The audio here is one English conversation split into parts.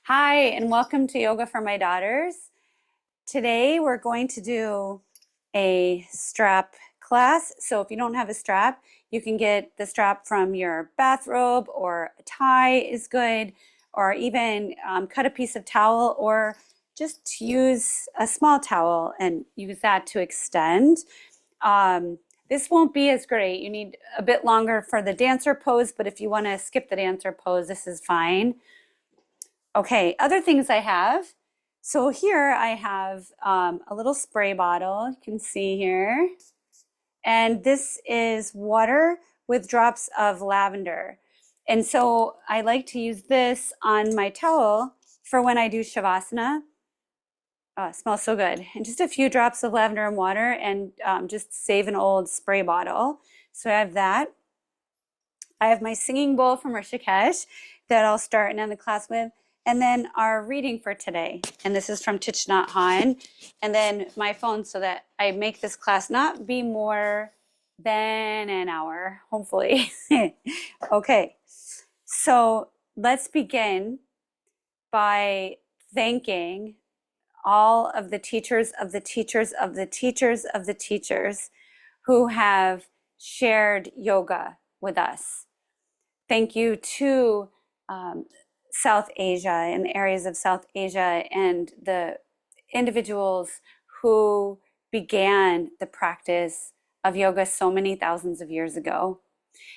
Hi, and welcome to Yoga for My Daughters. Today we're going to do a strap class. So if you don't have a strap, you can get the strap from your bathrobe, or a tie is good, or even cut a piece of towel, or just use a small towel and use that to extend. This won't be as great. You need a bit longer for the dancer pose, but if you want to skip the dancer pose, this is fine. Okay, other things I have. So here I have a little spray bottle, you can see here. And this is water with drops of lavender. And so I like to use this on my towel for when I do Shavasana. Oh, it smells so good. And just a few drops of lavender and water, and just save an old spray bottle. So I have that. I have my singing bowl from Rishikesh that I'll start and end the class with. And then our reading for today. And this is from Thich Nhat Hanh. And then my phone, so that I make this class not be more than an hour, hopefully. Okay, so let's begin by thanking all of the teachers of the teachers of the teachers of the teachers who have shared yoga with us. Thank you to South Asia and the areas of South Asia and the individuals who began the practice of yoga so many thousands of years ago.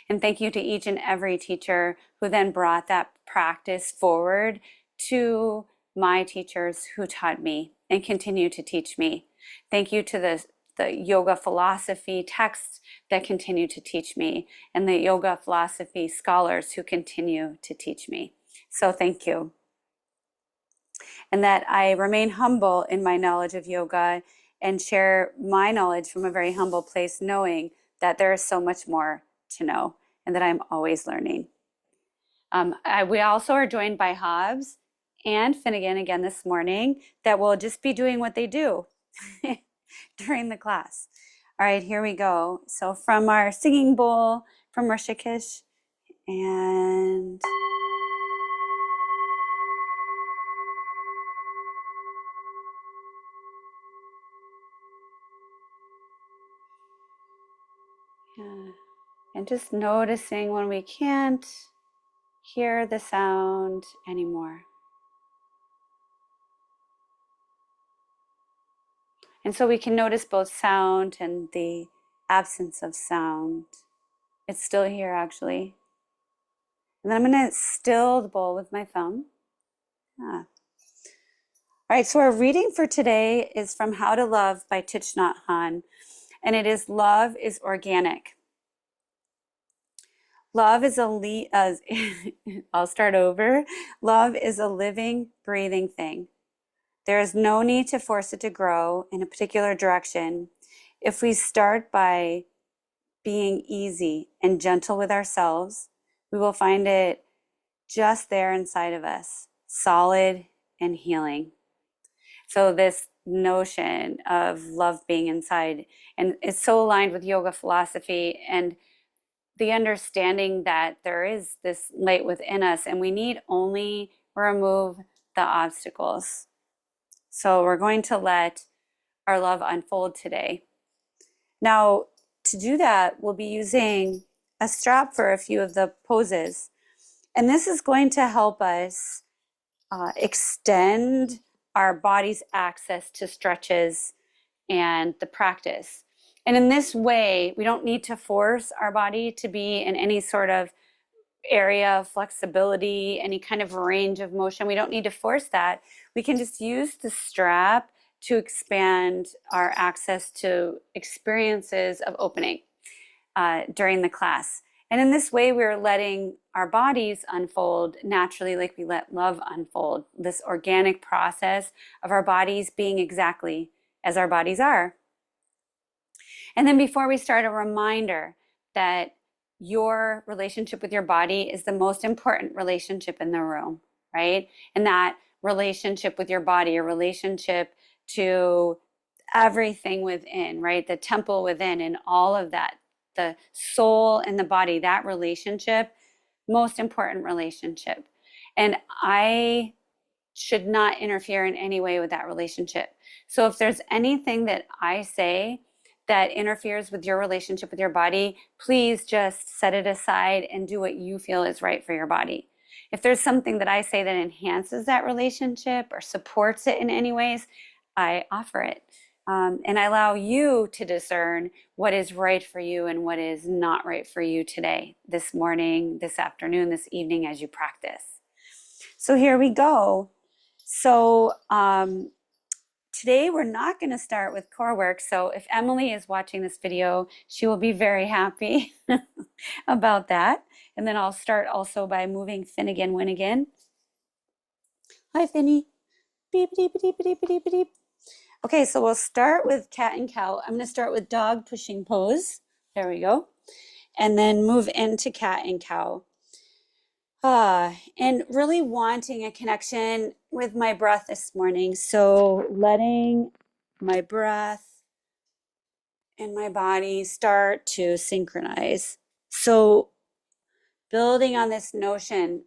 And thank you to each and every teacher who then brought that practice forward to my teachers who taught me and continue to teach me. Thank you to the yoga philosophy texts that continue to teach me, and the yoga philosophy scholars who continue to teach me. So thank you. And that I remain humble in my knowledge of yoga and share my knowledge from a very humble place, knowing that there is so much more to know and that I'm always learning. We also are joined by Hobbes and Finnegan again this morning, that will just be doing what they do during the class. All right, here we go. So from our singing bowl from Rishikesh, and yeah. And just noticing when we can't hear the sound anymore. And so we can notice both sound and the absence of sound. It's still here, actually. And then I'm going to still the bowl with my thumb. All right, so our reading for today is from How to Love by Thich Nhat Hanh, and it is Love is Organic. Love is I'll start over. Love is a living, breathing thing. There is no need to force it to grow in a particular direction. If we start by being easy and gentle with ourselves, we will find it just there inside of us, solid and healing. So this notion of love being inside, and it's so aligned with yoga philosophy and the understanding that there is this light within us and we need only remove the obstacles. So we're going to let our love unfold today. Now, to do that, we'll be using a strap for a few of the poses. And this is going to help us extend our body's access to stretches and the practice. And in this way, we don't need to force our body to be in any sort of area of flexibility, any kind of range of motion. We don't need to force that. We can just use the strap to expand our access to experiences of opening during the class. And in this way, we're letting our bodies unfold naturally, like we let love unfold, this organic process of our bodies being exactly as our bodies are. And then before we start, a reminder that your relationship with your body is the most important relationship in the room, right? And that relationship with your body, your relationship to everything within, right? The temple within and all of that, the soul and the body, that relationship, most important relationship. And I should not interfere in any way with that relationship. So if there's anything that I say that interferes with your relationship with your body, please just set it aside and do what you feel is right for your body. If there's something that I say that enhances that relationship or supports it in any ways, I offer it. And I allow you to discern what is right for you and what is not right for you today, this morning, this afternoon, this evening as you practice. So here we go. So today we're not going to start with core work. So if Emily is watching this video, she will be very happy about that. And then I'll start also by moving Finnegan Winnigan. Hi, Finny. Beep, beep, beep, beep, beep, beep. Okay, so we'll start with cat and cow. I'm going to start with dog pushing pose. There we go. And then move into cat and cow. And really wanting a connection with my breath this morning. So letting my breath and my body start to synchronize. So building on this notion,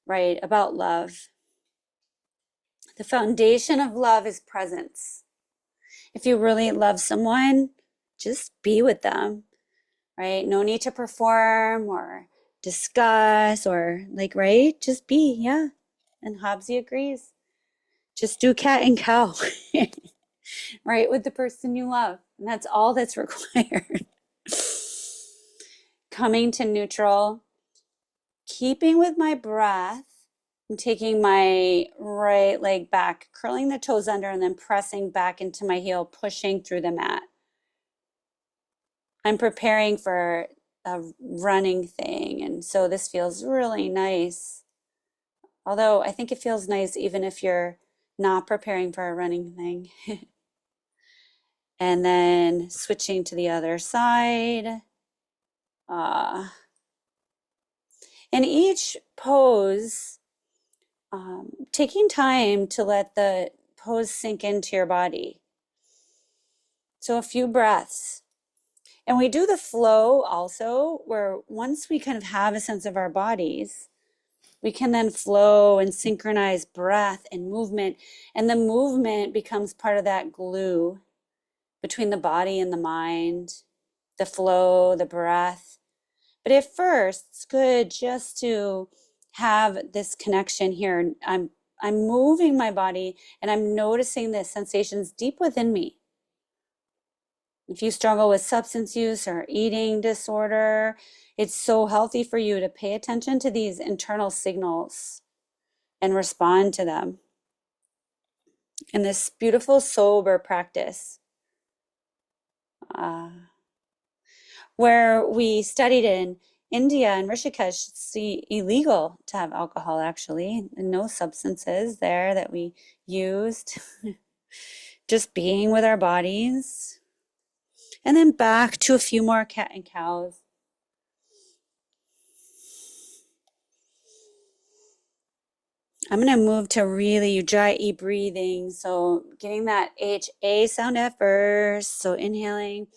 right, about love. The foundation of love is presence. If you really love someone, just be with them, right? No need to perform or discuss or like, right? Just be, yeah. And Hobbesy agrees. Just do cat and cow, right? With the person you love. And that's all that's required. Coming to neutral, keeping with my breath. I'm taking my right leg back, curling the toes under, and then pressing back into my heel, pushing through the mat. I'm preparing for a running thing, and so this feels really nice. Although I think it feels nice even if you're not preparing for a running thing. And then switching to the other side. In each pose, taking time to let the pose sink into your body. So a few breaths. And we do the flow also, where once we kind of have a sense of our bodies, we can then flow and synchronize breath and movement. And the movement becomes part of that glue between the body and the mind, the flow, the breath. But at first, it's good just to have this connection here. I'm moving my body and I'm noticing the sensations deep within me. If you struggle with substance use or eating disorder, it's so healthy for you to pay attention to these internal signals and respond to them. In this beautiful, sober practice, where we studied in India and Rishikesh, it's illegal to have alcohol actually, and no substances there that we used. Just being with our bodies. And then back to a few more cat and cows. I'm going to move to really Ujjayi breathing. So getting that HA sound at first. So inhaling.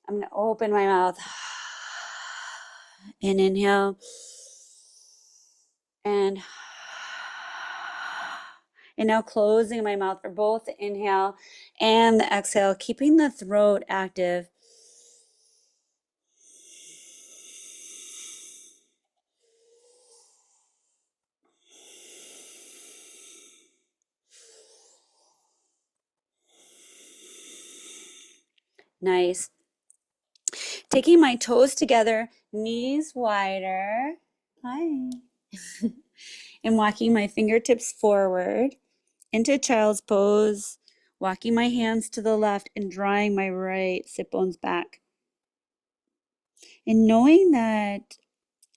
I'm going to open my mouth and inhale. And now closing my mouth for both the inhale and the exhale, keeping the throat active. Nice. Taking my toes together, knees wider. Hi. And walking my fingertips forward into child's pose, walking my hands to the left and drawing my right sit bones back. And knowing that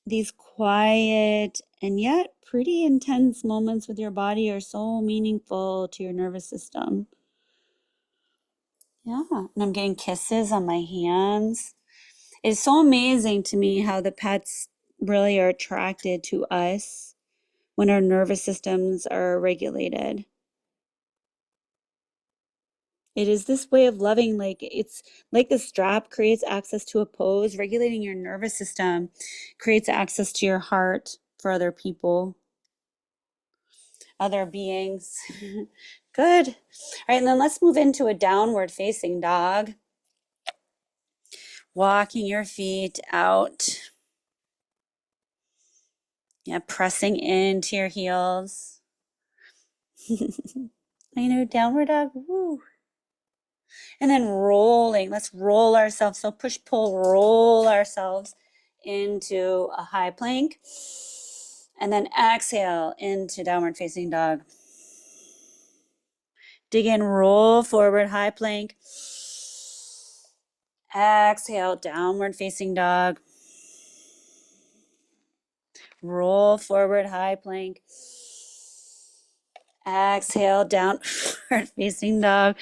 these quiet and yet pretty intense moments with your body are so meaningful to your nervous system. Yeah, and I'm getting kisses on my hands. It's so amazing to me how the pets really are attracted to us when our nervous systems are regulated. It is this way of loving, like it's like the strap creates access to a pose, regulating your nervous system creates access to your heart for other people. other beings. Good. All right, and then let's move into a downward facing dog. Walking your feet out. Yeah, pressing into your heels. I know, downward dog. Woo. And then rolling. Let's roll ourselves. So push, pull, roll ourselves into a high plank. And then exhale into downward facing dog. Dig in, roll forward, high plank. Exhale, downward facing dog. Roll forward, high plank. Exhale, downward facing dog.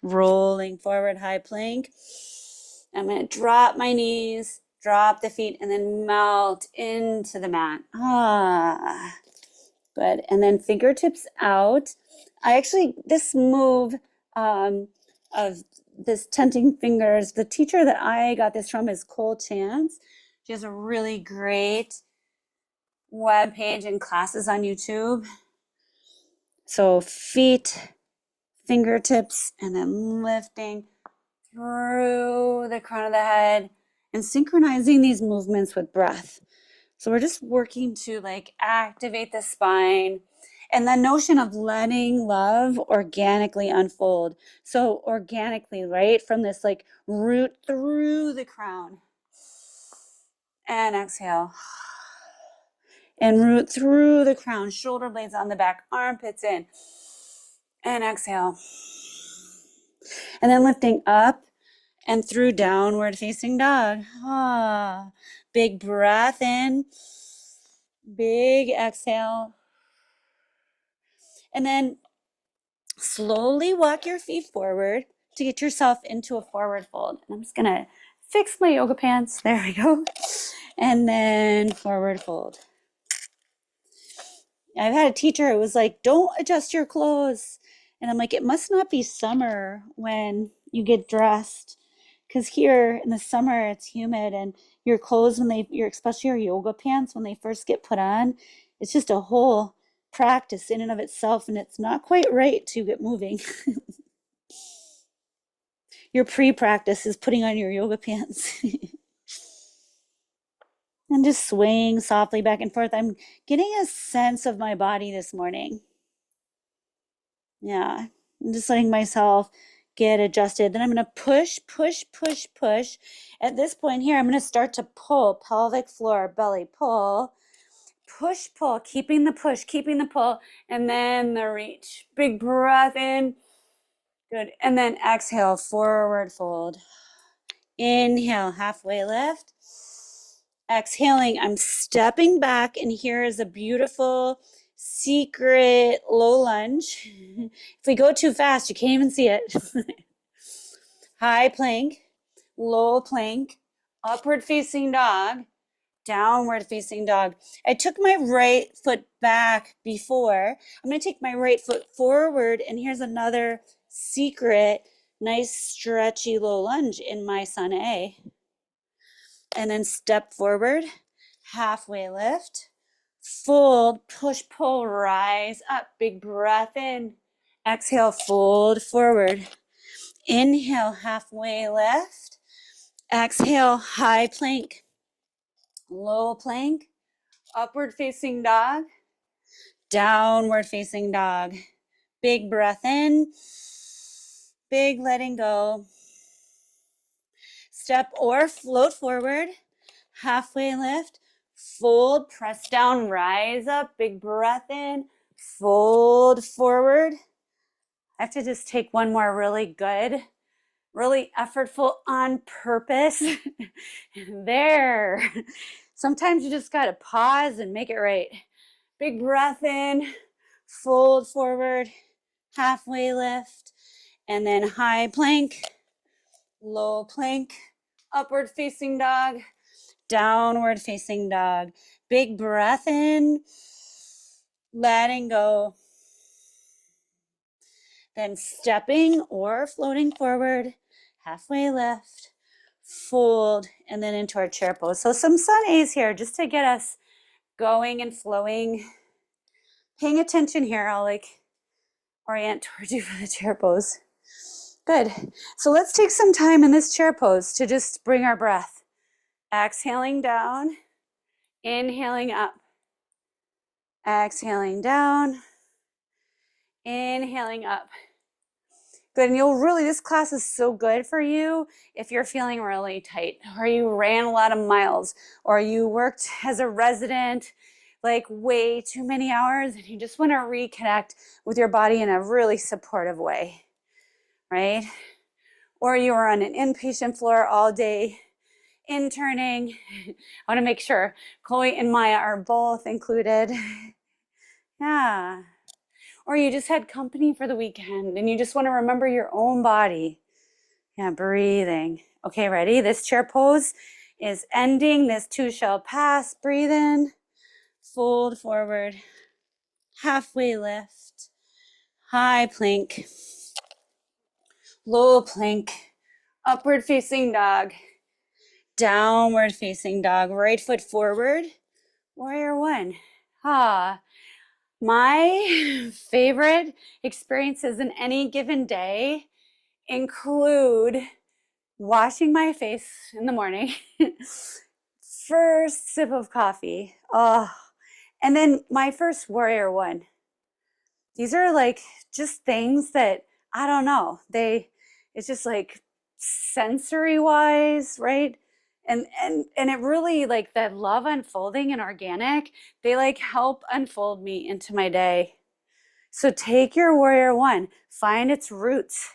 Rolling forward, high plank. I'm going to drop my knees, drop the feet, and then melt into the mat. Ah, good. And then fingertips out. This move of this tenting fingers, the teacher that I got this from is Cole Chance. She has a really great web page and classes on YouTube. So feet, fingertips, and then lifting through the crown of the head and synchronizing these movements with breath. So we're just working to like activate the spine and the notion of letting love organically unfold. So organically, right? From this like root through the crown. And exhale. And root through the crown, shoulder blades on the back, armpits in. And exhale. And then lifting up and through downward facing dog. Ah, big breath in, big exhale. And then slowly walk your feet forward to get yourself into a forward fold. And I'm just gonna fix my yoga pants. There we go. And then forward fold. I've had a teacher who was like, don't adjust your clothes. And I'm like, it must not be summer when you get dressed. Because here in the summer, it's humid and your clothes, especially your yoga pants, when they first get put on, it's just a whole practice in and of itself. And it's not quite right to get moving. Your pre-practice is putting on your yoga pants. And just swaying softly back and forth. I'm getting a sense of my body this morning. Yeah, I'm just letting myself get adjusted. Then I'm going to push, push, push, push. At this point here, I'm going to start to pull, pelvic floor, belly, pull, push, pull, keeping the push, keeping the pull, and then the reach. Big breath in. Good. And then exhale, forward fold. Inhale, halfway lift. Exhaling, I'm stepping back, and here is a beautiful secret low lunge. If we go too fast, you can't even see it. High plank, low plank, upward facing dog, downward facing dog. I took my right foot back before. I'm going to take my right foot forward, and here's another secret, nice stretchy low lunge in my Sun A. And then step forward, halfway lift, fold, push, pull, rise up, big breath in, exhale, fold forward, inhale, halfway lift, exhale, high plank, low plank, upward facing dog, downward facing dog, big breath in, big letting go, step or float forward, halfway lift, fold, press down, rise up, big breath in, fold forward. I have to just take one more really good, really effortful on purpose. There. Sometimes you just got to pause and make it right. Big breath in, fold forward, halfway lift, and then high plank, low plank, upward facing dog, downward facing dog. Big breath in, letting go. Then stepping or floating forward, halfway lift, fold, and then into our chair pose. So some sun A's here just to get us going and flowing. Paying attention here, I'll like orient towards you for the chair pose. Good. So let's take some time in this chair pose to just bring our breath. Exhaling down, inhaling up. Exhaling down, inhaling up. Good, and you'll really, this class is so good for you if you're feeling really tight, or you ran a lot of miles, or you worked as a resident like way too many hours and you just want to reconnect with your body in a really supportive way, right? Or you were on an inpatient floor all day interning. I want to make sure Chloe and Maya are both included. Yeah. Or you just had company for the weekend and you just want to remember your own body. Yeah, breathing. Okay, ready? This chair pose is ending. This too shall pass. Breathe in, fold forward, halfway lift, high plank, low plank, upward facing dog, downward facing dog, right foot forward, warrior one. My favorite experiences in any given day include washing my face in the morning, first sip of coffee, and then my first warrior one. These are like just things that, I don't know, it's just like sensory wise, right? And it really, like, that love unfolding and organic, they like help unfold me into my day. So take your warrior one, find its roots.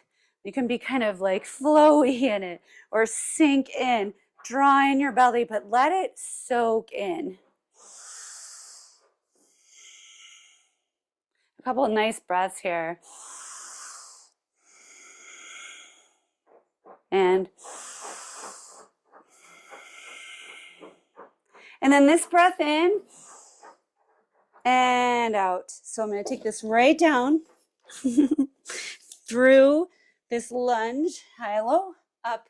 You can be kind of like flowy in it or sink in, draw in your belly, but let it soak in. A couple of nice breaths here. And then this breath in and out. So I'm going to take this right down through this lunge, high, low, up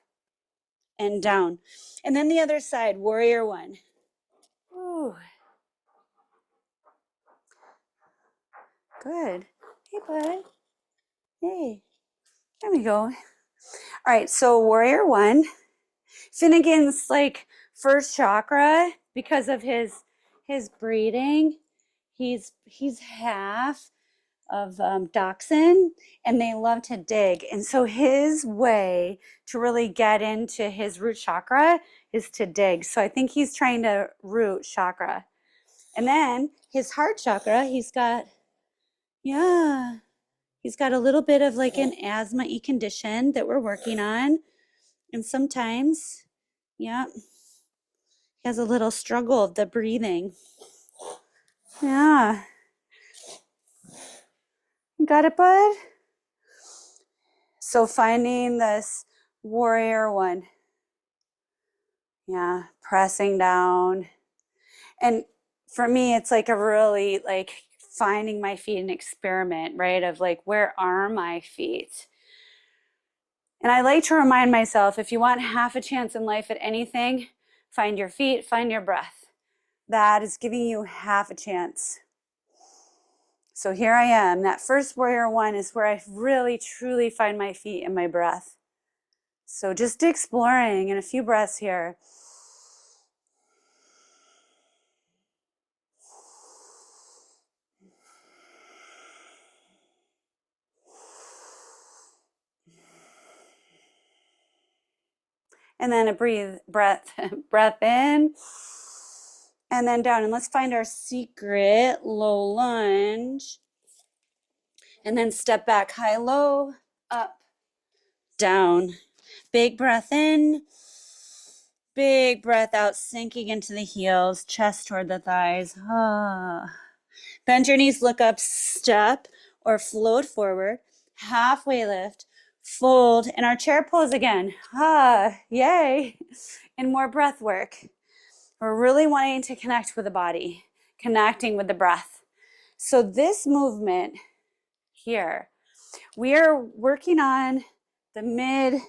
and down. And then the other side, warrior one. Ooh. Good. Hey, bud. Hey. There we go. All right, so warrior one. Finnegan's like first chakra, because of his breathing, he's half of dachshund, and they love to dig. And so his way to really get into his root chakra is to dig. So I think he's trying to root chakra. And then his heart chakra, he's got a little bit of like an asthma-y condition that we're working on. And sometimes, he has a little struggle of the breathing. Yeah. You got it, bud? So finding this warrior one. Yeah, pressing down. And for me, it's like a really like finding my feet, an experiment, right? Of like, where are my feet? And I like to remind myself, if you want half a chance in life at anything, find your feet, find your breath. That is giving you half a chance. So here I am. That first warrior one is where I really, truly find my feet and my breath. So just exploring in a few breaths here. And then a breath in and then down. And let's find our secret low lunge. And then step back, high, low, up, down. Big breath in, big breath out, sinking into the heels, chest toward the thighs. Bend your knees, look up, step or float forward, halfway lift, fold, and our chair pose again. Yay. And more breath work. We're really wanting to connect with the body, connecting with the breath. So this movement here, we are working on the mid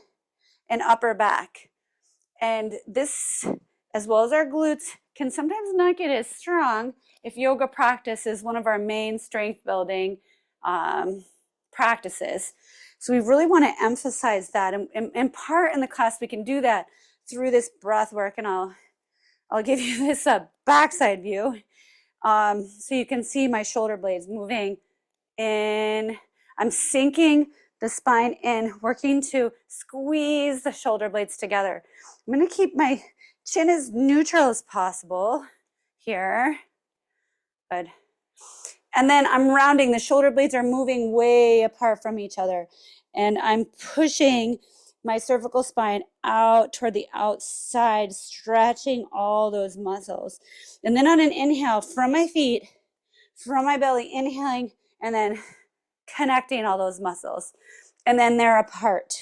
and upper back. And this, as well as our glutes, can sometimes not get as strong if yoga practice is one of our main strength building practices. So we really want to emphasize that. And in part in the class, we can do that through this breath work. And I'll give you this backside view. So you can see my shoulder blades moving in. I'm sinking the spine in, working to squeeze the shoulder blades together. I'm going to keep my chin as neutral as possible here. Good. And then I'm rounding. The shoulder blades are moving way apart from each other. And I'm pushing my cervical spine out toward the outside, stretching all those muscles. And then on an inhale from my feet, from my belly, inhaling, and then connecting all those muscles. And then they're apart.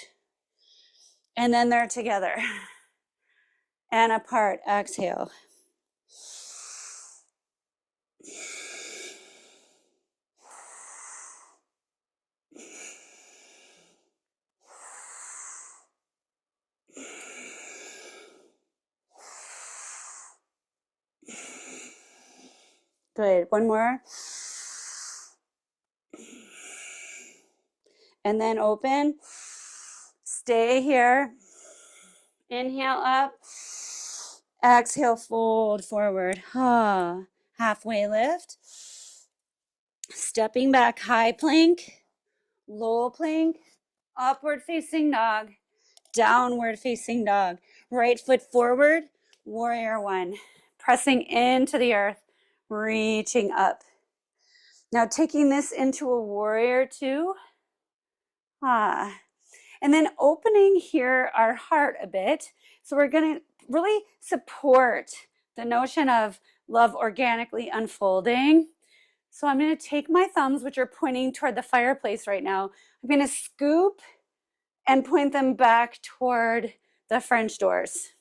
And then they're together. And apart. Exhale. Good. One more. And then open. Stay here. Inhale up. Exhale, fold forward. Halfway lift. Stepping back, high plank, low plank, upward facing dog, downward facing dog. Right foot forward, warrior one. Pressing into the earth, reaching up. Now taking this into a warrior two. And then opening here our heart a bit. So we're going to really support the notion of love organically unfolding. So I'm going to take my thumbs, which are pointing toward the fireplace right now. I'm going to scoop and point them back toward the French doors.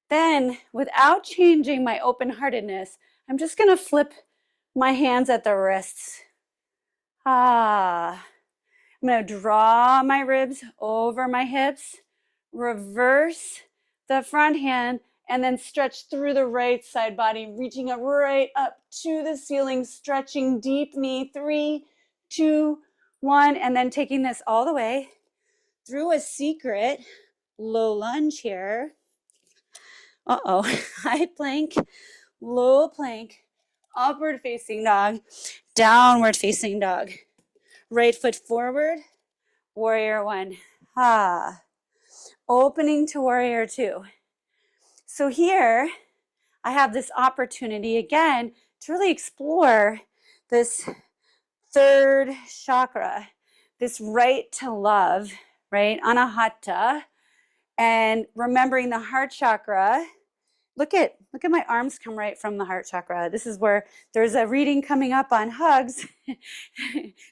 Then, without changing my open-heartedness, I'm just going to flip my hands at the wrists. I'm going to draw my ribs over my hips, reverse the front hand, and then stretch through the right side body, reaching up right up to the ceiling, stretching deep knee. 3, 2, 1, and then taking this all the way through a secret low lunge here. High plank, low plank, upward facing dog, downward facing dog. Right foot forward, warrior one. Opening to warrior two. So here I have this opportunity again to really explore this third chakra, this right to love, right? Anahata. And remembering the heart chakra. Look at my arms come right from the heart chakra. This is where there's a reading coming up on hugs.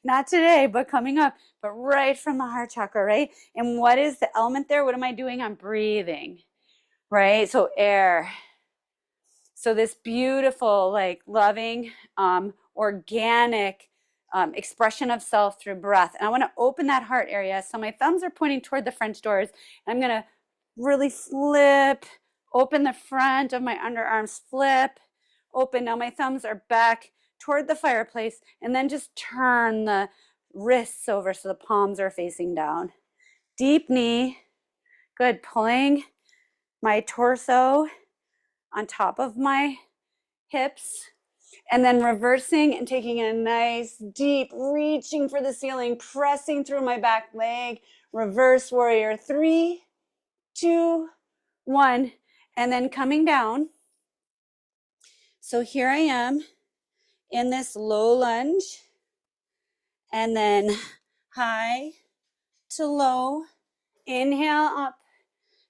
Not today, but coming up, but right from the heart chakra, right? And what is the element there? What am I doing? I'm breathing, right? So air. So this beautiful, like loving, organic expression of self through breath. And I want to open that heart area. So my thumbs are pointing toward the French doors. And I'm going to really flip, open the front of my underarms, flip, open. Now my thumbs are back toward the fireplace, and then just turn the wrists over so the palms are facing down. Deep knee. Good. Pulling my torso on top of my hips, and then reversing and taking a nice deep, reaching for the ceiling, pressing through my back leg. Reverse warrior 3, 2, 1, and then coming down. So here I am in this low lunge, and then high to low. Inhale up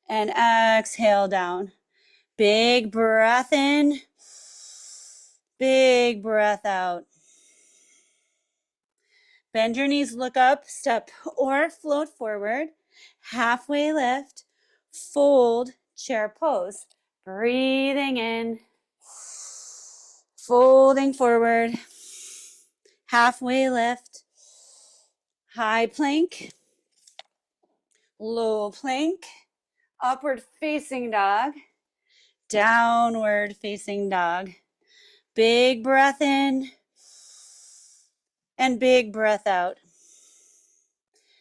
and exhale down. Big breath in, big breath out. Bend your knees, look up, step or float forward. Halfway lift, fold, chair pose. Breathing in, folding forward. Halfway lift, high plank, low plank, upward facing dog, downward facing dog. Big breath in and big breath out.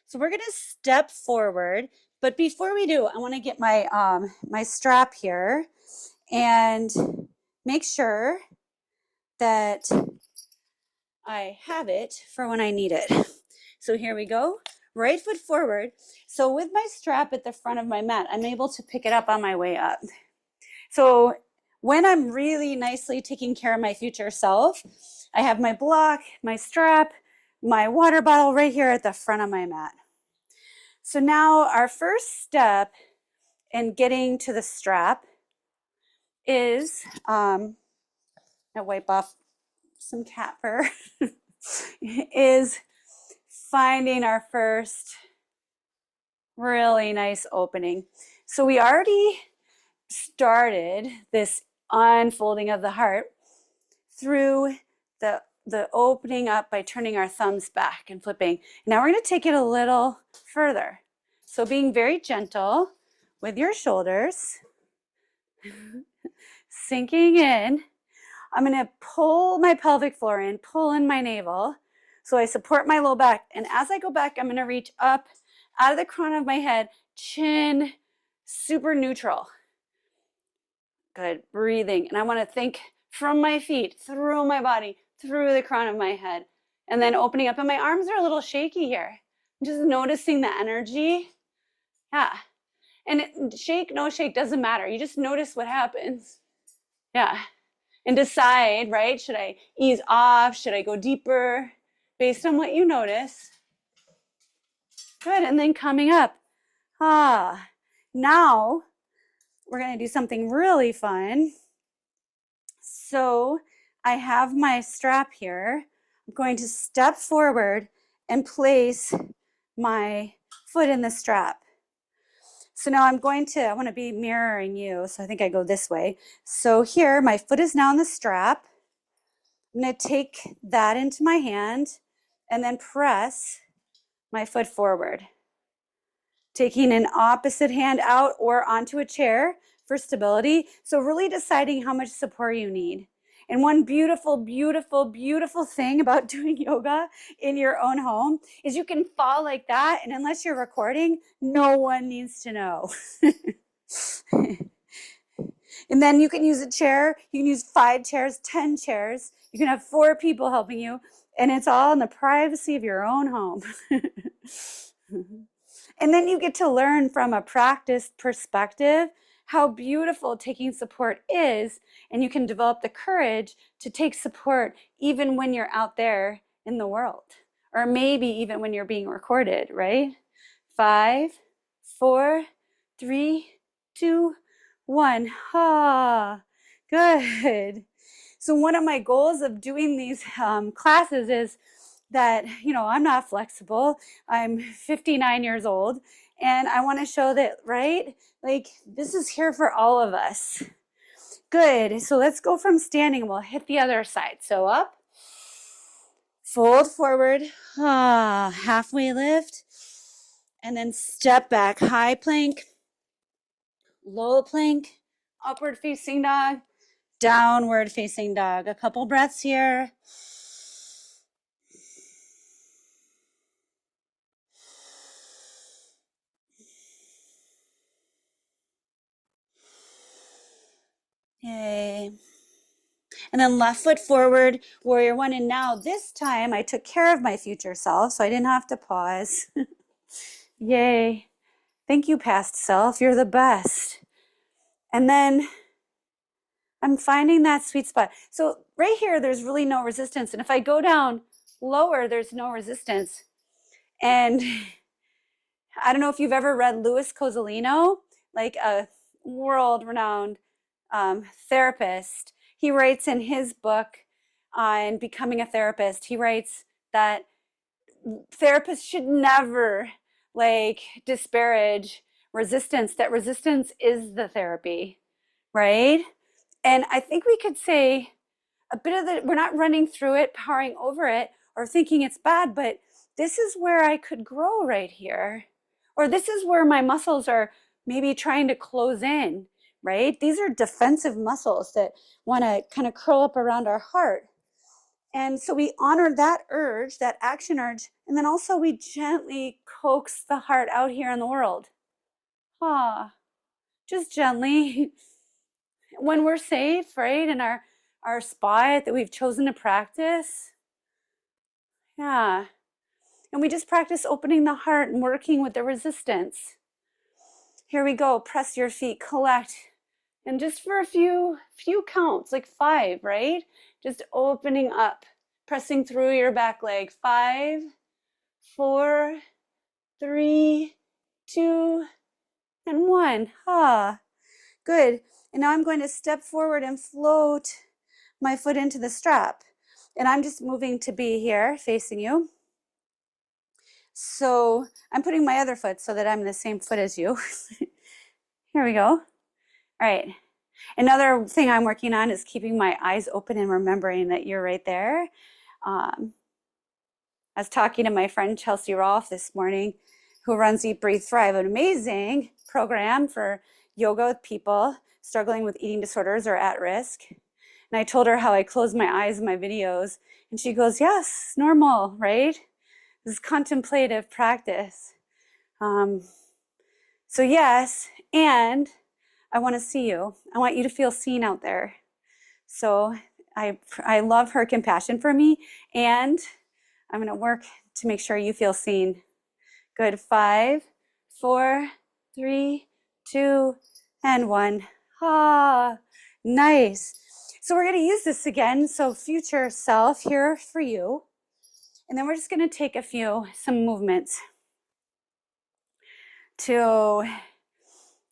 So we're gonna step forward, but before we do, I wanna get my, my strap here and make sure that I have it for when I need it. So here we go, right foot forward. So with my strap at the front of my mat, I'm able to pick it up on my way up. So when I'm really nicely taking care of my future self, I have my block, my strap, my water bottle right here at the front of my mat. So now our first step in getting to the strap is, I wipe off some cat fur, is finding our first really nice opening. So we already started this unfolding of the heart through the opening up by turning our thumbs back and flipping. Now we're going to take it a little further. So being very gentle with your shoulders, sinking in. I'm going to pull my pelvic floor in, pull in my navel. So I support my low back. And as I go back, I'm going to reach up out of the crown of my head, chin super neutral. Good, breathing. And I want to think from my feet, through my body, through the crown of my head. And then opening up. And my arms are a little shaky here. I'm just noticing the energy. Yeah. And shake, no shake, doesn't matter. You just notice what happens. Yeah. And decide, right? Should I ease off? Should I go deeper? Based on what you notice. Good. And then coming up. Now we're going to do something really fun. So I have my strap here. I'm going to step forward and place my foot in the strap. So now I want to be mirroring you. So I think I go this way. So here, my foot is now in the strap. I'm going to take that into my hand and then press my foot forward. Taking an opposite hand out or onto a chair for stability. So really deciding how much support you need. And one beautiful, beautiful, beautiful thing about doing yoga in your own home is you can fall like that, and unless you're recording, no one needs to know. And then you can use a chair, you can use 5 chairs, 10 chairs, you can have 4 people helping you, and it's all in the privacy of your own home. And then you get to learn from a practiced perspective how beautiful taking support is, and you can develop the courage to take support even when you're out there in the world, or maybe even when you're being recorded, right? 5, 4, 3, 2, 1. Good. So one of my goals of doing these classes is that, I'm not flexible. I'm 59 years old, and I want to show that, right? Like, this is here for all of us. Good. So let's go from standing. We'll hit the other side. So up, fold forward, halfway lift, and then step back. High plank, low plank, upward facing dog, downward facing dog. A couple breaths here. Yay. And then left foot forward, warrior 1. And now this time I took care of my future self, so I didn't have to pause. Yay. Thank you, past self. You're the best. And then I'm finding that sweet spot. So right here, there's really no resistance. And if I go down lower, there's no resistance. And I don't know if you've ever read Louis Cozolino, like a world-renowned therapist. He writes in his book on becoming a therapist, he writes that therapists should never disparage resistance, that resistance is the therapy, right? And I think we could say a bit of we're not running through it, powering over it, or thinking it's bad, but this is where I could grow right here. Or this is where my muscles are maybe trying to close in, right? These are defensive muscles that want to kind of curl up around our heart. And so we honor that urge, that action urge, and then also we gently coax the heart out here in the world. Just gently. When we're safe, right, in our spot that we've chosen to practice. Yeah. And we just practice opening the heart and working with the resistance. Here we go. Press your feet, collect. And just for a few counts, like 5, right? Just opening up, pressing through your back leg. 5, 4, 3, 2, and 1. Good. And now I'm going to step forward and float my foot into the strap. And I'm just moving to be here, facing you. So I'm putting my other foot so that I'm the same foot as you. Here we go. All right. Another thing I'm working on is keeping my eyes open and remembering that you're right there. I was talking to my friend Chelsea Rolfe this morning, who runs Eat, Breathe, Thrive, an amazing program for yoga with people struggling with eating disorders or at risk. And I told her how I close my eyes in my videos, and she goes, yes, normal, right? This is contemplative practice. So yes, and I want to see you. I want you to feel seen out there. So I love her compassion for me, and I'm going to work to make sure you feel seen. Good. 5, 4, 3, 2, and 1. Nice. So we're going to use this again. So future self here for you. And then we're just going to take some movements to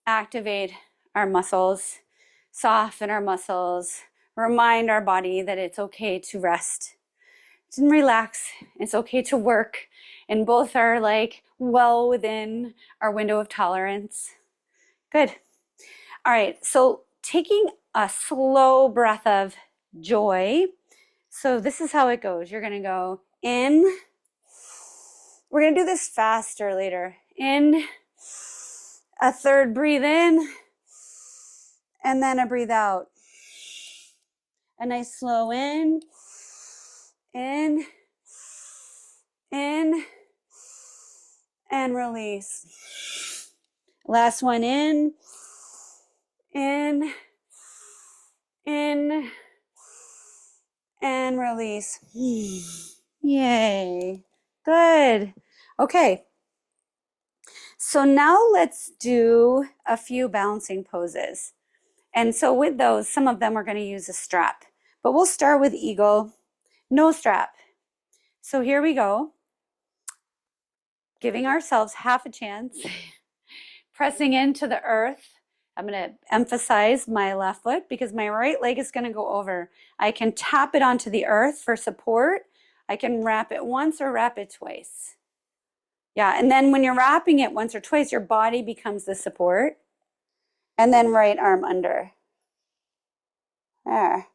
activate our muscles, soften our muscles, remind our body that it's okay to rest and relax. It's okay to work, and both are like well within our window of tolerance. Good. All right, so taking a slow breath of joy. So this is how it goes. You're gonna go in. We're gonna do this faster later. In, a third breathe in, and then a breathe out. A nice slow in, and release. Last one in, and release. Yay. Good. Okay. So now let's do a few balancing poses. And so with those, some of them we're going to use a strap, but we'll start with eagle, no strap. So here we go. Giving ourselves half a chance, pressing into the earth. I'm going to emphasize my left foot because my right leg is going to go over. I can tap it onto the earth for support. I can wrap it once or wrap it twice. Yeah, and then when you're wrapping it once or twice, your body becomes the support. And then right arm under. There.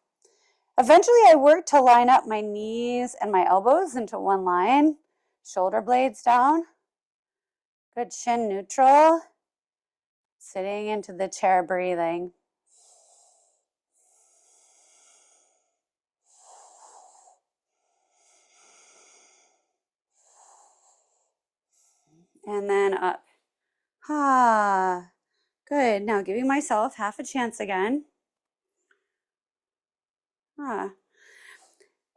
Eventually I work to line up my knees and my elbows into one line. Shoulder blades down. Good, chin neutral. Sitting into the chair, breathing. And then up. Good. Now giving myself half a chance again.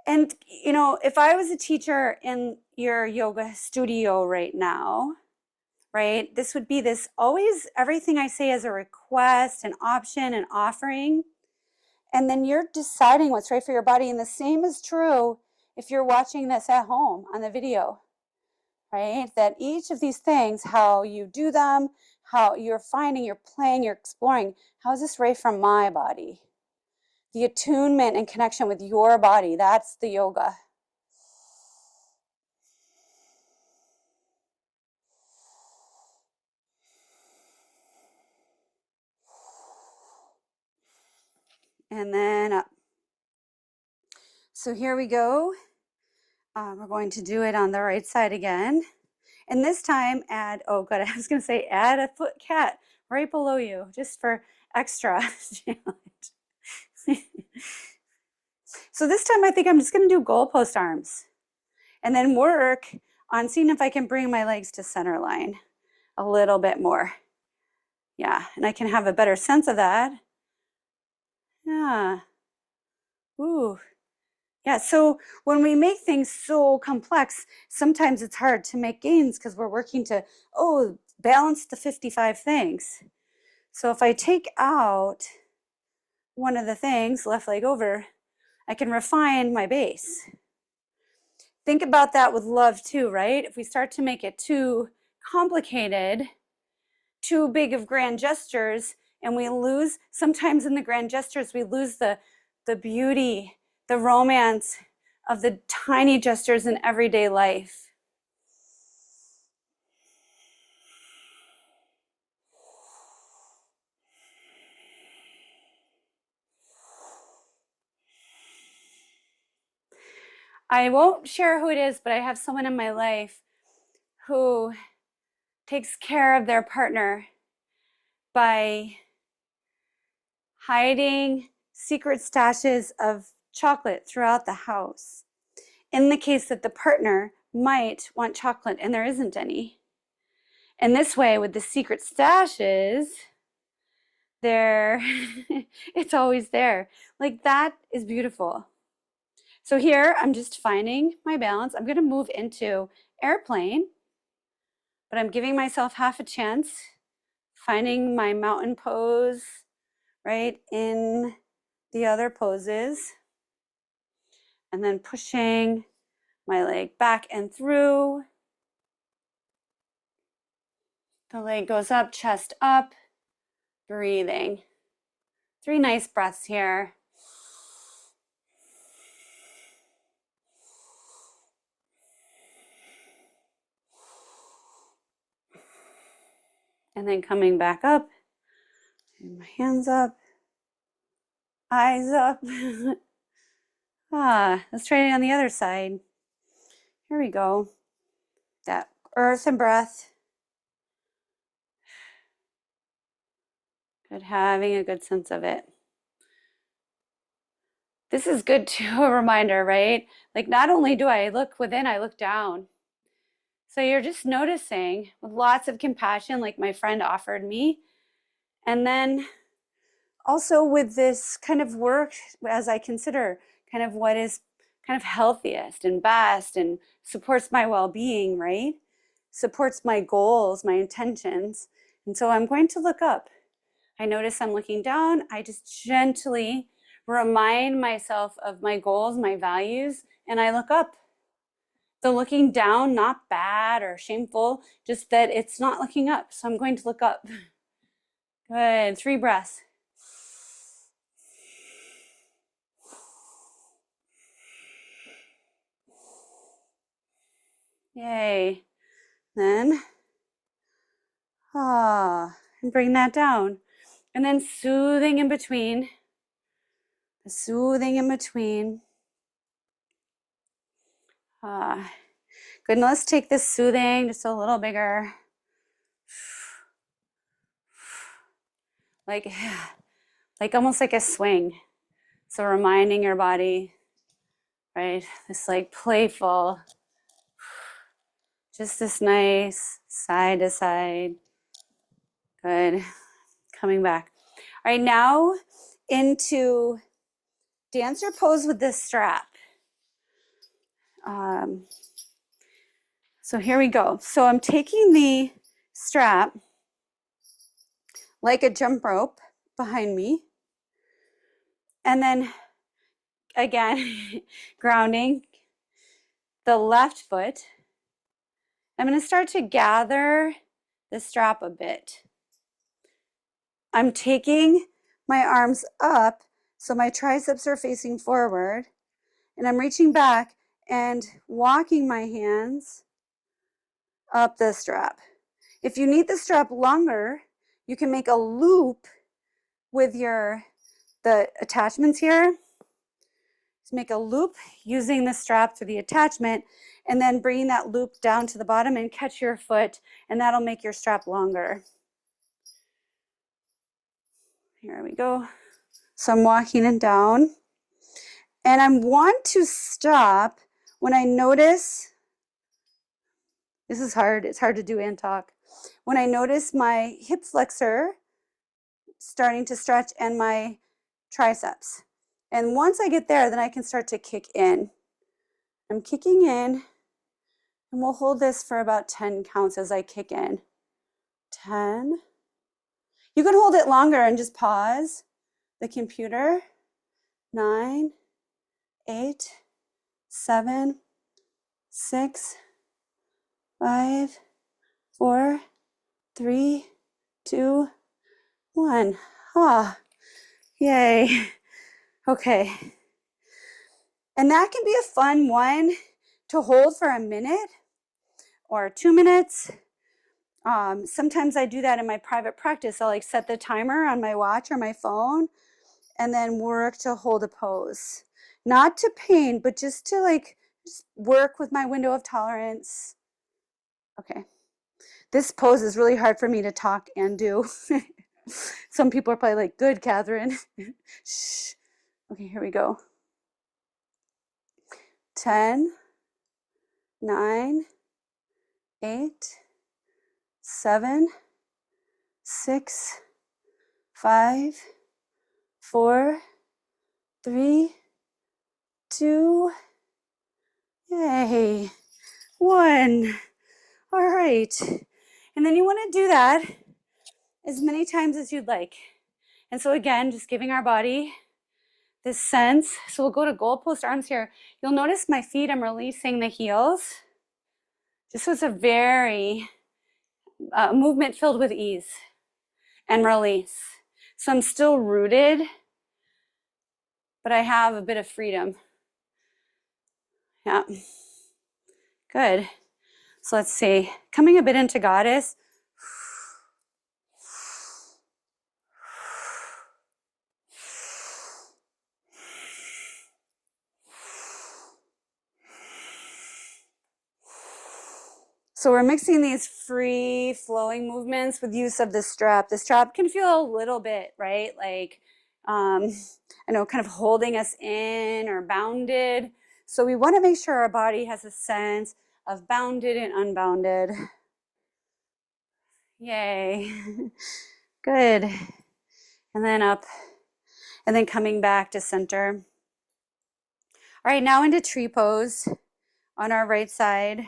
And, you know, if I was a teacher in your yoga studio right now, right, this would be this always, everything I say is a request, an option, an offering. And then you're deciding what's right for your body. And the same is true if you're watching this at home on the video, right? That each of these things, how you do them, how you're finding, you're playing, you're exploring, how is this right for my body? The attunement and connection with your body, that's the yoga. And then up. So here we go. We're going to do it on the right side again. And this time add, oh good, I was gonna say add a foot cat right below you, just for extra challenge. So this time I think I'm just going to do goalpost arms and then work on seeing if I can bring my legs to center line a little bit more. Yeah, and I can have a better sense of that. Yeah. Ooh. Yeah, so when we make things so complex, sometimes it's hard to make gains because we're working to, balance the 55 things. So if I take out one of the things, left leg over, I can refine my base. Think about that with love too, right? If we start to make it too complicated, too big of grand gestures, and we lose, sometimes in the grand gestures, we lose the beauty, the romance of the tiny gestures in everyday life. I won't share who it is, but I have someone in my life who takes care of their partner by hiding secret stashes of chocolate throughout the house, in the case that the partner might want chocolate and there isn't any. And this way, with the secret stashes, it's always there. Like, that is beautiful. So here, I'm just finding my balance. I'm going to move into airplane, but I'm giving myself half a chance, finding my mountain pose, right, in the other poses, and then pushing my leg back and through. The leg goes up, chest up, breathing. 3 nice breaths here. And then coming back up, and my hands up, eyes up. Let's try it on the other side. Here we go. That earth and breath. Good, having a good sense of it. This is good too, a reminder, right? Like, not only do I look within, I look down. So you're just noticing with lots of compassion, like my friend offered me. And then also with this kind of work, as I consider kind of what is kind of healthiest and best and supports my well-being, right? Supports my goals, my intentions. And so I'm going to look up. I notice I'm looking down. I just gently remind myself of my goals, my values, and I look up. The looking down, not bad or shameful, just that it's not looking up. So I'm going to look up. Good. 3 breaths. Yay. Then, and bring that down. And then soothing in between. Soothing in between. Good. Now let's take this soothing just a little bigger. Like almost like a swing. So reminding your body, right? This like playful, just this nice side to side. Good. Coming back. All right, now into dancer pose with this strap. So here we go. So I'm taking the strap like a jump rope behind me. And then again, grounding the left foot. I'm going to start to gather the strap a bit. I'm taking my arms up so my triceps are facing forward, and I'm reaching back and walking my hands up the strap. If you need the strap longer, you can make a loop with the attachments here. Just make a loop using the strap through the attachment, and then bring that loop down to the bottom and catch your foot, and that'll make your strap longer. Here we go. So I'm walking it down. And I want to stop when I notice, this is hard, it's hard to do and talk. When I notice my hip flexor starting to stretch and my triceps. And once I get there, then I can start to kick in. I'm kicking in, and we'll hold this for about 10 counts as I kick in. 10. You can hold it longer and just pause the computer. 9, 8, 7, 6, 5, 4, 3, 2, 1. Ah, yay. Okay. And that can be a fun one to hold for a minute or 2 minutes. Sometimes I do that in my private practice. I'll like set the timer on my watch or my phone and then work to hold a pose. Not to pain, but just to like just work with my window of tolerance. Okay. This pose is really hard for me to talk and do. Some people are probably like, good, Catherine. Shh. Okay, here we go. 10, 9, 8, 7, 6, 5, 4, 3, 2, yay, 1. All right. And then you want to do that as many times as you'd like. And so again, just giving our body this sense. So we'll go to goalpost arms here. You'll notice my feet, I'm releasing the heels. This was a very movement filled with ease and release. So I'm still rooted, but I have a bit of freedom. Yeah, good. So let's see, coming a bit into goddess. So we're mixing these free flowing movements with use of the strap. The strap can feel a little bit, right? Like, I know, kind of holding us in or bounded. So we want to make sure our body has a sense of bounded and unbounded. Yay. Good. And then up, and then coming back to center. All right, now into tree pose on our right side.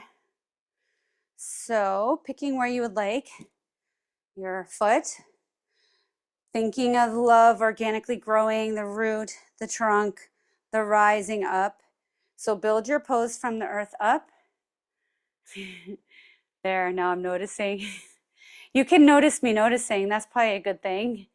So picking where you would like your foot, thinking of love organically growing, the root, the trunk, the rising up. So build your pose from the earth up. There, now I'm noticing. You can notice me noticing. That's probably a good thing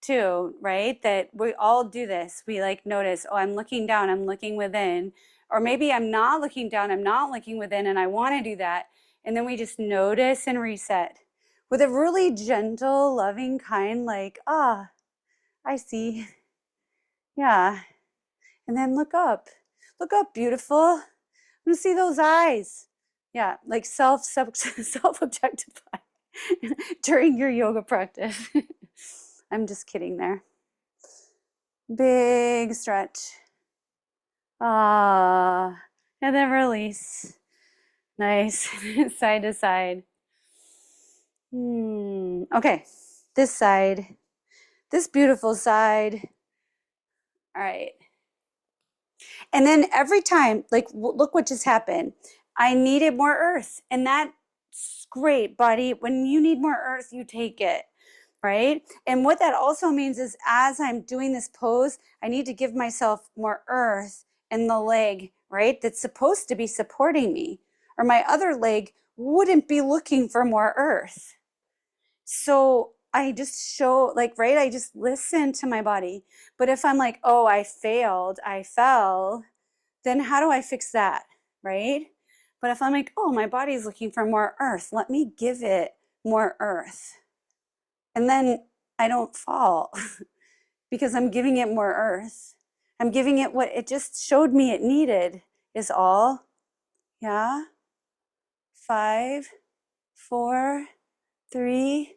too, right? That we all do this. We like notice, oh, I'm looking down, I'm looking within. Or maybe I'm not looking down, I'm not looking within, and I want to do that. And then we just notice and reset with a really gentle, loving, kind, like, ah, I see. Yeah. And then look up. Look up, beautiful. I want to see those eyes. Yeah, like self-objectify during your yoga practice. I'm just kidding there. Big stretch. Ah, and then release. Nice. Side to side. Okay, this side. This beautiful side. All right. And then every time, like, look what just happened. I needed more earth. And that's great, buddy. When you need more earth, you take it, right? And what that also means is as I'm doing this pose, I need to give myself more earth in the leg, right? That's supposed to be supporting me. Or my other leg wouldn't be looking for more earth. So I just show, like, right, I just listen to my body. But if I'm like, oh, I failed, I fell, then how do I fix that, right? But if I'm like, oh, my body's looking for more earth, let me give it more earth. And then I don't fall because I'm giving it more earth. I'm giving it what it just showed me it needed is all. Yeah. 5, 4, 3,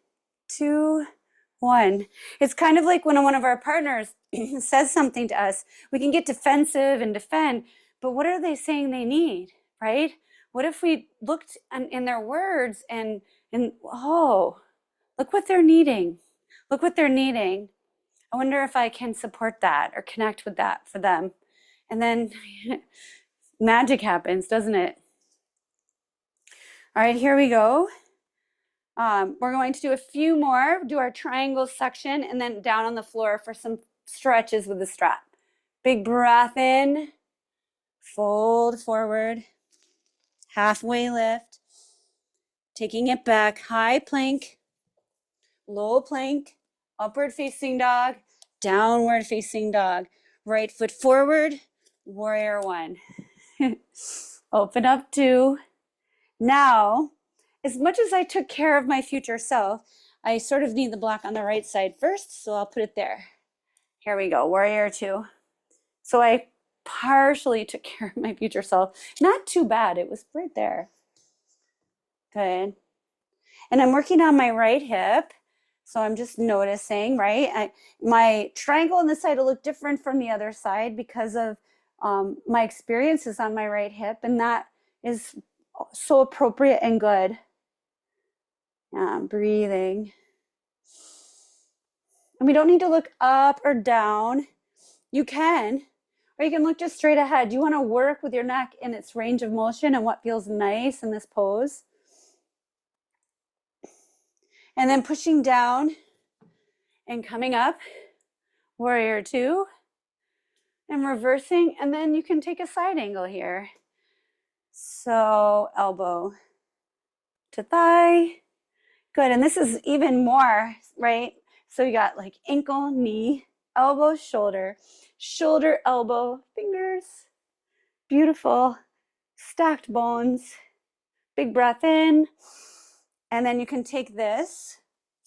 2, one. It's kind of like when one of our partners says something to us, we can get defensive and defend, but what are they saying they need, right? What if we looked in their words and oh, look what they're needing. Look what they're needing. I wonder if I can support that or connect with that for them. And then magic happens, doesn't it? All right, here we go. We're going to do a few more, do our triangle section, and then down on the floor for some stretches with the strap. Big breath in, fold forward, halfway lift, taking it back, high plank, low plank, upward facing dog, downward facing dog. Right foot forward, warrior one. Open up two. Now, as much as I took care of my future self, I sort of need the block on the right side first, so I'll put it there. Here we go, warrior two. So I partially took care of my future self. Not too bad, it was right there. Good. And I'm working on my right hip. So I'm just noticing, right? My triangle on this side will look different from the other side because of my experiences on my right hip. And that is so appropriate and good. Breathing. And we don't need to look up or down. You can, or you can look just straight ahead. You want to work with your neck in its range of motion and what feels nice in this pose. And then pushing down and coming up, warrior two, and reversing, and then you can take a side angle here. So elbow to thigh. Good, and this is even more, right? So you got like ankle, knee, elbow, shoulder, shoulder, elbow, fingers. Beautiful. Stacked bones. Big breath in. And then you can take this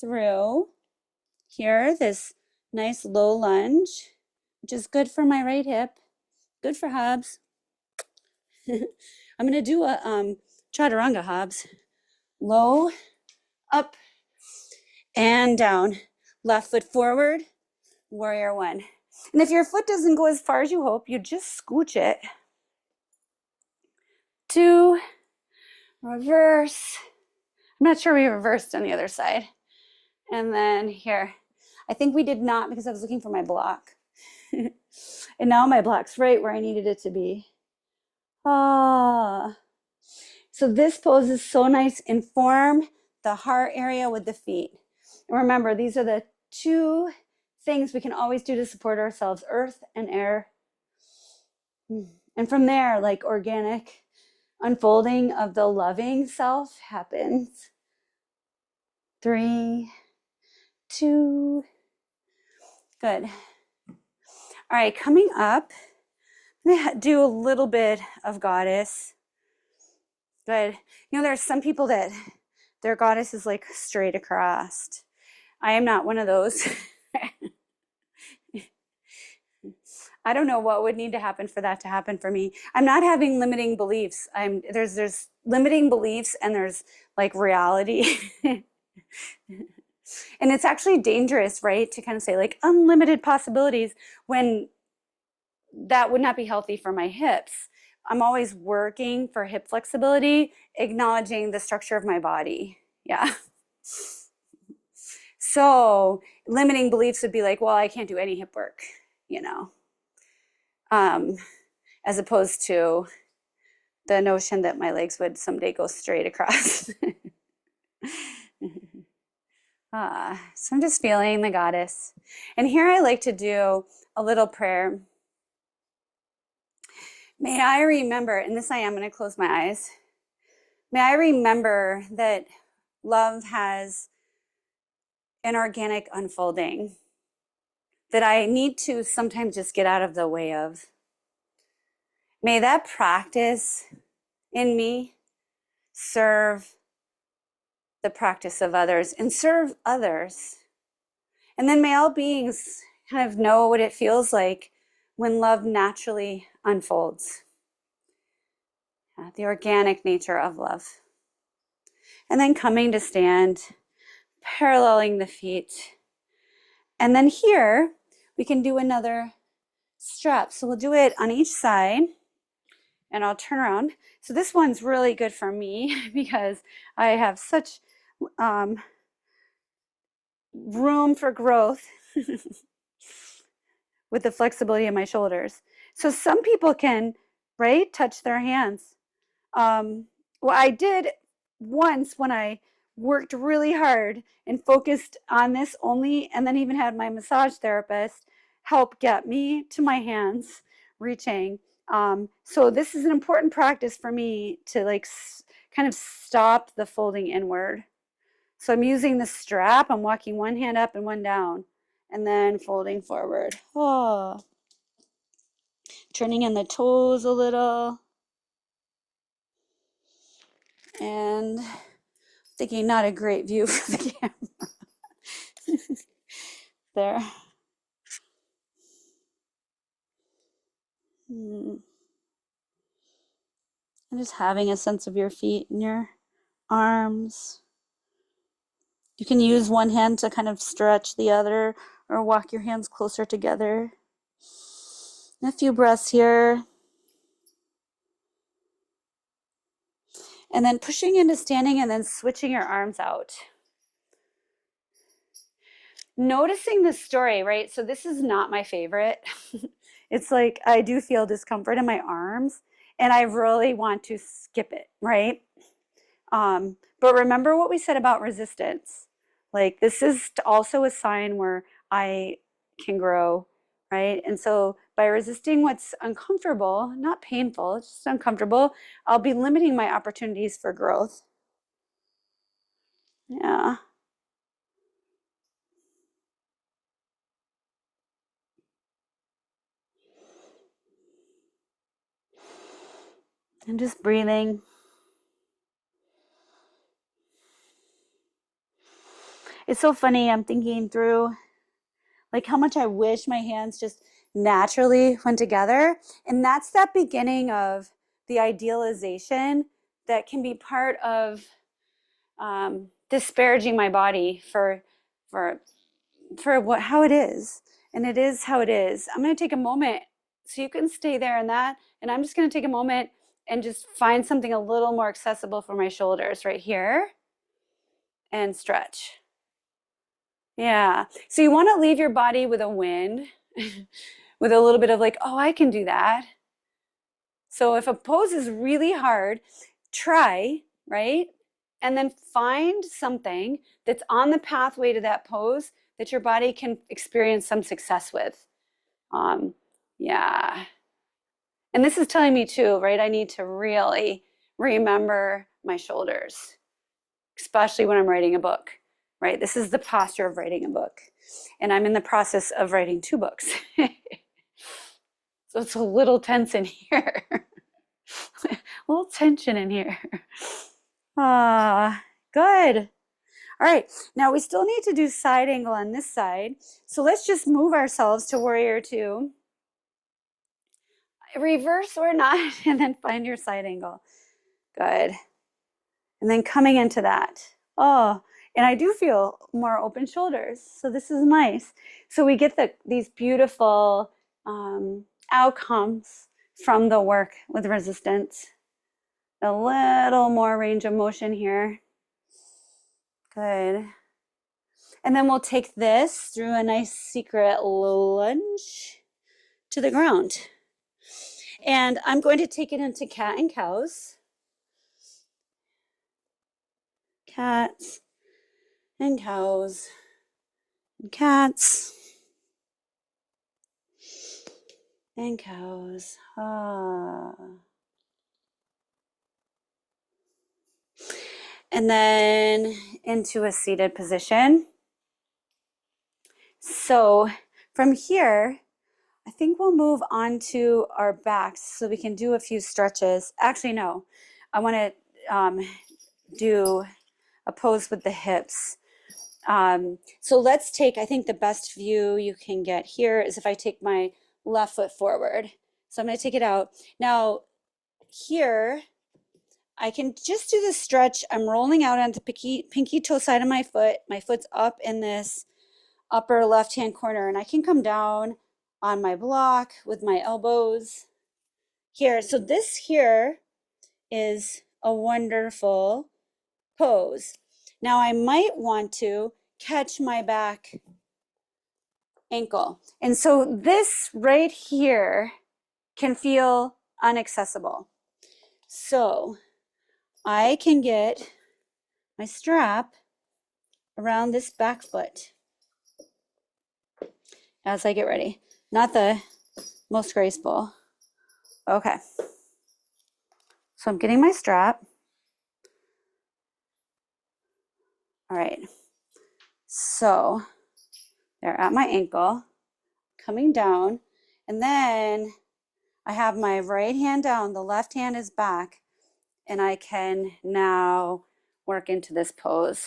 through here, this nice low lunge, which is good for my right hip, good for Hobbes. I'm going to do a chaturanga Hobbes. Low, up, and down. Left foot forward, warrior one. And if your foot doesn't go as far as you hope, you just scooch it. Two, reverse. I'm not sure we reversed on the other side. And then here. I think we did not because I was looking for my block. And now my block's right where I needed it to be. Ah. So this pose is so nice. Inform the heart area with the feet. And remember, these are the two things we can always do to support ourselves, earth and air. And from there, like organic unfolding of the loving self happens. 3, 2, good. All right, coming up, I'm gonna do a little bit of goddess. Good. You know, there's some people that their goddess is like straight across. I am not one of those. I don't know what would need to happen for that to happen for me. I'm not having limiting beliefs. There's limiting beliefs and there's like reality. And it's actually dangerous, right? To kind of say like unlimited possibilities when that would not be healthy for my hips. I'm always working for hip flexibility, acknowledging the structure of my body. Yeah. So limiting beliefs would be like, well, I can't do any hip work, you know, as opposed to the notion that my legs would someday go straight across. So I'm just feeling the goddess. And here I like to do a little prayer. May I remember, and this I am going to close my eyes. May I remember that love has an organic unfolding that I need to sometimes just get out of the way of. May that practice in me serve the practice of others and serve others. And then may all beings kind of know what it feels like when love naturally unfolds. The organic nature of love. And then coming to stand, paralleling the feet, And then here, we can do another strap. So we'll do it on each side, and I'll turn around. So this one's really good for me because I have such room for growth with the flexibility of my shoulders. So some people can, right, touch their hands. Well, I did once when I worked really hard and focused on this only, and then even had my massage therapist help get me to my hands reaching. So this is an important practice for me to like kind of stop the folding inward. So I'm using the strap, I'm walking one hand up and one down, and then folding forward. Oh, turning in the toes a little. And thinking not a great view for the camera. There. And just having a sense of your feet and your arms. You can use one hand to kind of stretch the other or walk your hands closer together. And a few breaths here. And then pushing into standing and then switching your arms out. Noticing the story, right? So this is not my favorite. It's like I do feel discomfort in my arms and I really want to skip it, right? But remember what we said about resistance. Like this is also a sign where I can grow, right? And so by resisting what's uncomfortable, not painful, it's just uncomfortable, I'll be limiting my opportunities for growth. Yeah. And just breathing. It's so funny. I'm thinking through like how much I wish my hands just naturally went together. And that's that beginning of the idealization that can be part of disparaging my body for how it is. And it is how it is. I'm going to take a moment so you can stay there in that. And I'm just going to take a moment and just find something a little more accessible for my shoulders right here and stretch. Yeah. So you want to leave your body with a win, with a little bit of like, oh, I can do that. So if a pose is really hard, try, right? And then find something that's on the pathway to that pose that your body can experience some success with. Yeah. And this is telling me too, right? I need to really remember my shoulders, especially when I'm writing a book, right? This is the posture of writing a book. And I'm in the process of writing 2 books. So it's a little tense in here. A little tension in here. Good. All right, now we still need to do side angle on this side. So let's just move ourselves to warrior 2. Reverse or not, and then find your side angle. Good. And then coming into that. Oh, and I do feel more open shoulders. So this is nice. So we get these beautiful outcomes from the work with resistance. A little more range of motion here. Good. And then we'll take this through a nice secret lunge to the ground. And I'm going to take it into cat and cows. Cats and cows and cats and cows. And then into a seated position. So from here, I think we'll move on to our backs so we can do a few stretches. Actually, no, I want to do a pose with the hips. So let's take, I think the best view you can get here is if I take my left foot forward. So I'm going to take it out. Now here, I can just do the stretch. I'm rolling out on the pinky toe side of my foot. My foot's up in this upper left-hand corner, and I can come down on my block with my elbows here. So this here is a wonderful pose. Now I might want to catch my back ankle. And so this right here can feel inaccessible. So I can get my strap around this back foot as I get ready. Not the most graceful. Okay. So I'm getting my strap. All right. So they're at my ankle, coming down, and then I have my right hand down, the left hand is back, and I can now work into this pose.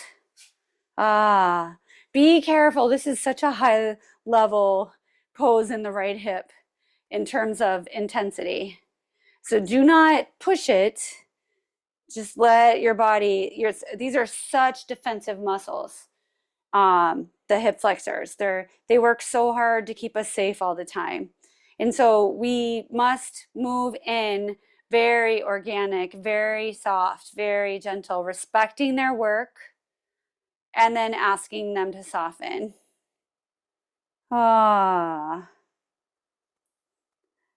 Be careful. This is such a high level pose in the right hip in terms of intensity. So do not push it. Just let your body, these are such defensive muscles. The hip flexors, they work so hard to keep us safe all the time. And so we must move in very organic, very soft, very gentle, respecting their work, and then asking them to soften.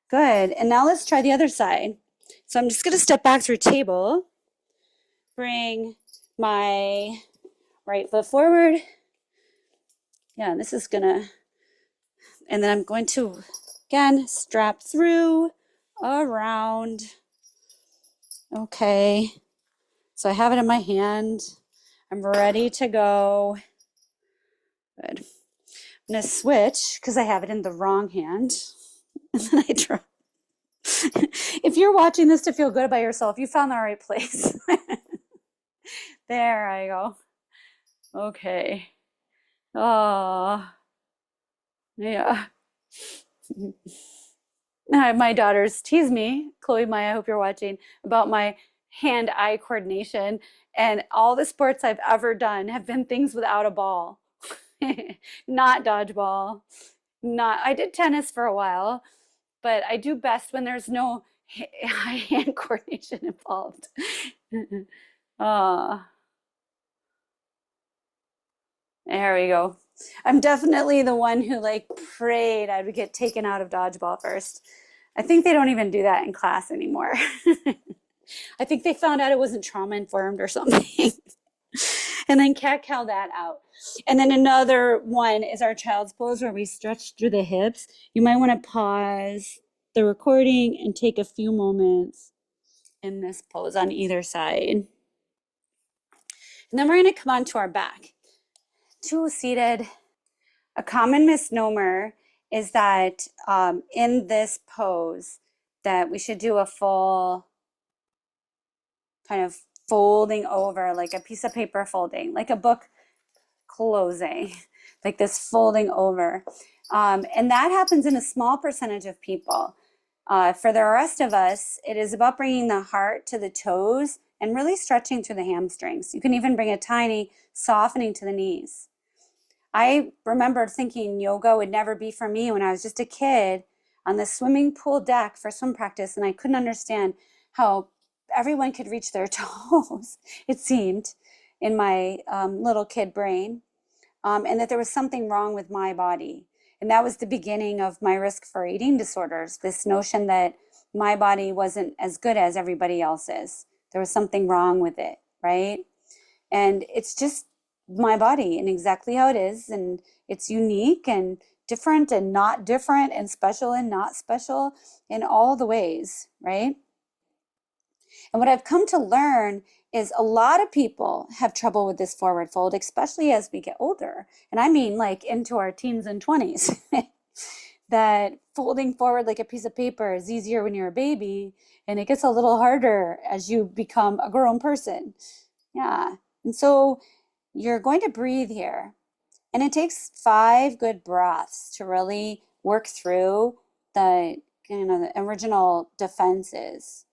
Good. And now let's try the other side. So I'm just going to step back through table, bring my right foot forward. Yeah, this is gonna, and then I'm going to, again, strap through, around. Okay, so I have it in my hand. I'm ready to go. Good. I'm gonna switch because I have it in the wrong hand. And then I drop. If you're watching this to feel good about yourself, you found the right place. There I go. Okay. Oh, yeah. My daughters tease me, Chloe, Maya, I hope you're watching, about my hand-eye coordination. And all the sports I've ever done have been things without a ball. Not dodgeball. I did tennis for a while, but I do best when there's no hand coordination involved. There we go. I'm definitely the one who prayed I would get taken out of dodgeball first. I think they don't even do that in class anymore. I think they found out it wasn't trauma informed or something. And then cat-cow that out. And then another one is our child's pose where we stretch through the hips. You might want to pause the recording and take a few moments in this pose on either side. And then we're going to come onto our back. Two seated. A common misnomer is that in this pose that we should do a full kind of folding over, like a piece of paper folding, like a book closing, like this folding over. And that happens in a small percentage of people. For the rest of us, it is about bringing the heart to the toes and really stretching through the hamstrings. You can even bring a tiny softening to the knees. I remember thinking yoga would never be for me when I was just a kid on the swimming pool deck for swim practice, and I couldn't understand how everyone could reach their toes, it seemed, in my little kid brain, and that there was something wrong with my body. And that was the beginning of my risk for eating disorders, this notion that my body wasn't as good as everybody else's. There was something wrong with it, right? And it's just my body and exactly how it is, and it's unique and different and not different and special and not special in all the ways, right? And what I've come to learn is a lot of people have trouble with this forward fold, especially as we get older. And I mean into our teens and 20s. That folding forward like a piece of paper is easier when you're a baby, and it gets a little harder as you become a grown person. Yeah. And so you're going to breathe here. And it takes 5 good breaths to really work through the original defenses.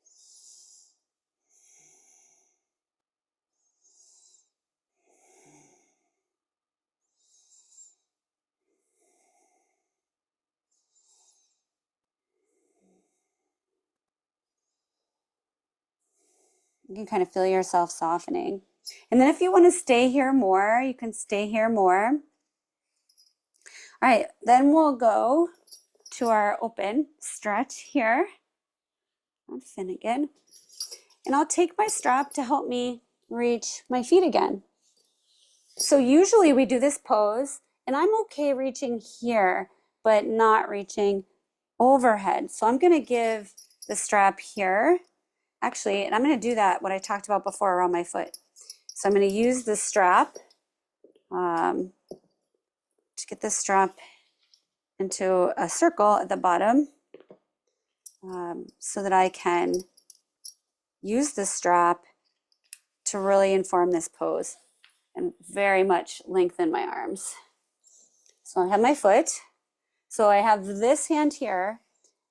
You can kind of feel yourself softening. And then if you want to stay here more, you can stay here more. All right, then we'll go to our open stretch here on Finnegan. And I'll take my strap to help me reach my feet again. So usually we do this pose, and I'm okay reaching here, but not reaching overhead. So I'm gonna give the strap here, actually, and I'm gonna do that, what I talked about before, around my foot. So I'm gonna use the strap to get the strap into a circle at the bottom so that I can use the strap to really inform this pose and very much lengthen my arms. So I have my foot. So I have this hand here.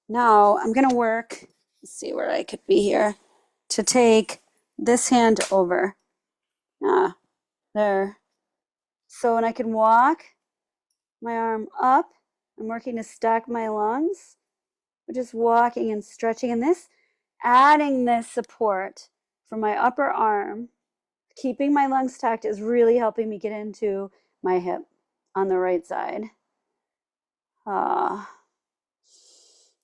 Now I'm gonna work, let's see where I could be here, to take this hand over. There. So when I can walk my arm up, I'm working to stack my lungs. We're just walking and stretching in this, adding this support for my upper arm. Keeping my lungs stacked is really helping me get into my hip on the right side. And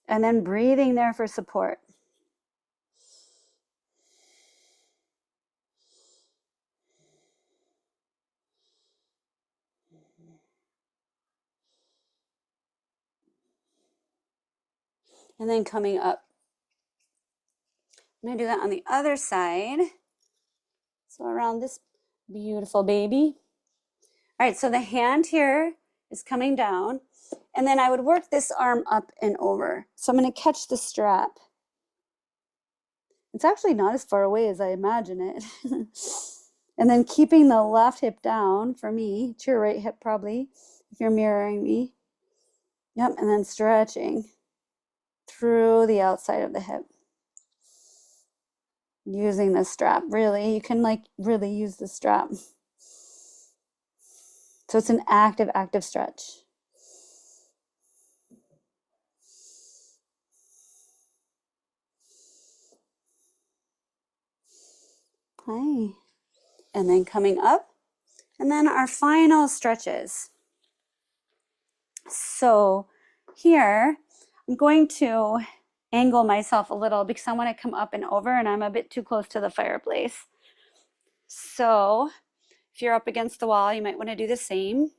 then breathing there for support. And then coming up. I'm gonna do that on the other side. So around this beautiful baby. All right, so the hand here is coming down, and then I would work this arm up and over. So I'm gonna catch the strap. It's actually not as far away as I imagine it. And then keeping the left hip down for me, to your right hip probably, if you're mirroring me. Yep, and then stretching through the outside of the hip. Using the strap, really, you can like really use the strap. So it's an active stretch. Hi. And then coming up, and then our final stretches. So here, I'm going to angle myself a little because I want to come up and over, and I'm a bit too close to the fireplace. So if you're up against the wall, you might want to do the same.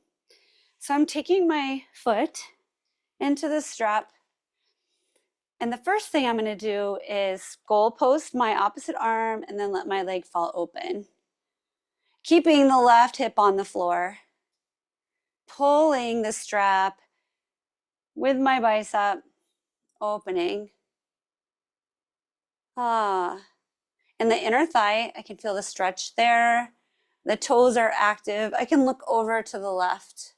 So I'm taking my foot into the strap, and the first thing I'm going to do is goal post my opposite arm and then let my leg fall open. Keeping the left hip on the floor, pulling the strap with my bicep, opening. And the inner thigh, I can feel the stretch there. The toes are active. I can look over to the left.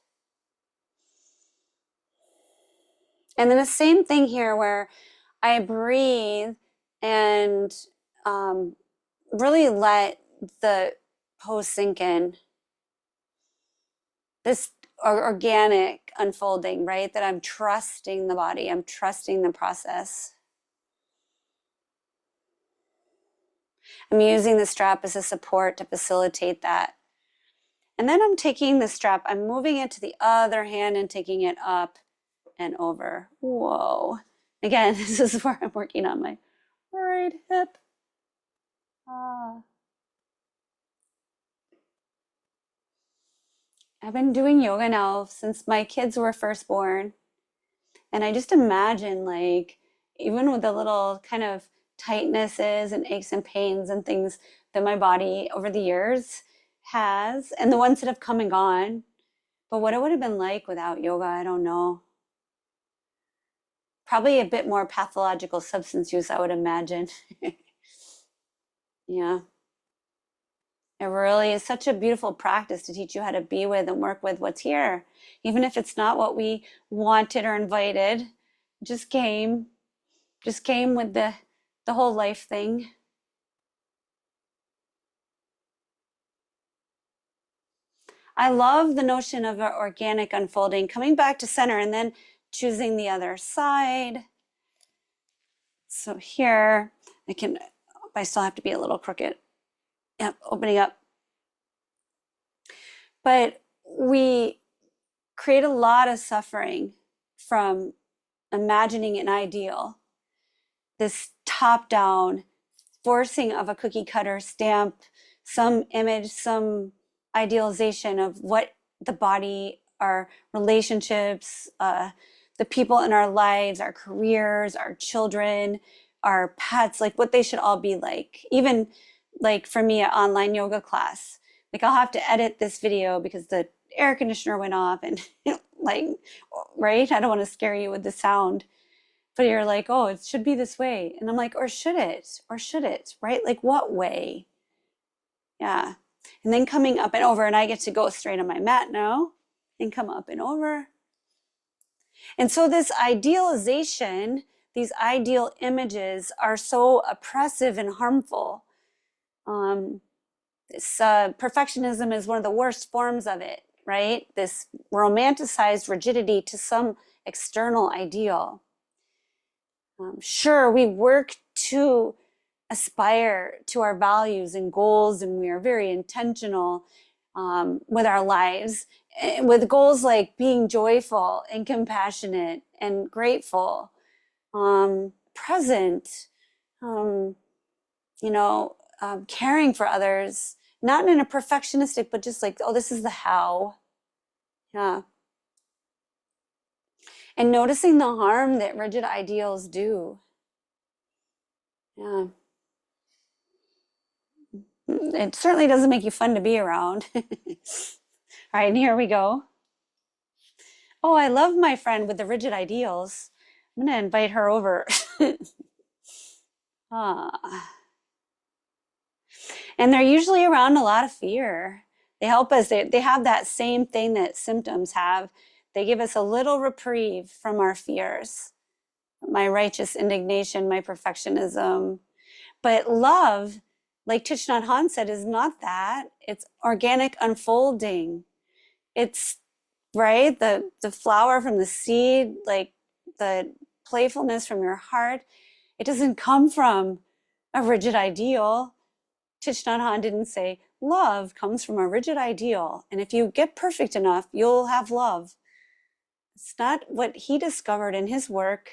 And then the same thing here where I breathe and really let the pose sink in. This organic unfolding, right? That I'm trusting the body. I'm trusting the process. I'm using the strap as a support to facilitate that. And then I'm taking the strap, I'm moving it to the other hand and taking it up and over. Whoa. Again, this is where I'm working on my right hip. I've been doing yoga now since my kids were first born. And I just imagine, like, even with the little kind of tightnesses and aches and pains and things that my body over the years has, and the ones that have come and gone, but what it would have been like without yoga, I don't know. Probably a bit more pathological substance use, I would imagine. Yeah. It really is such a beautiful practice to teach you how to be with and work with what's here. Even if it's not what we wanted or invited, just came with the whole life thing. I love the notion of an organic unfolding, coming back to center and then choosing the other side. So here I can I still have to be a little crooked. Yep, opening up. But we create a lot of suffering from imagining an ideal, this top-down forcing of a cookie cutter stamp, some image, some idealization of what the body, our relationships, the people in our lives, our careers, our children, our pets, like what they should all be like. Even like for me, an online yoga class, like I'll have to edit this video because the air conditioner went off and like, right? I don't want to scare you with the sound, but you're like, oh, it should be this way. And I'm like, or should it? Or should it? Right? Like what way? Yeah. And then coming up and over, and I get to go straight on my mat now and come up and over. And so this idealization, these ideal images are so oppressive and harmful. Perfectionism is one of the worst forms of it, right? This romanticized rigidity to some external ideal. Sure, we work to aspire to our values and goals, and we are very intentional with our lives, with goals like being joyful and compassionate and grateful, present, caring for others, not in a perfectionistic, but just like, oh, this is the how. Yeah. And noticing the harm that rigid ideals do. Yeah. It certainly doesn't make you fun to be around. All right, and here we go. Oh, I love my friend with the rigid ideals. I'm going to invite her over. And they're usually around a lot of fear. They help us. They have that same thing that symptoms have. They give us a little reprieve from our fears. My righteous indignation, my perfectionism. But love, like Thich Nhat Hanh said, is not that. It's organic unfolding. It's right, the flower from the seed, like the playfulness from your heart. It doesn't come from a rigid ideal. Thich Nhat Hanh didn't say love comes from a rigid ideal, and if you get perfect enough, you'll have love. It's not what he discovered in his work.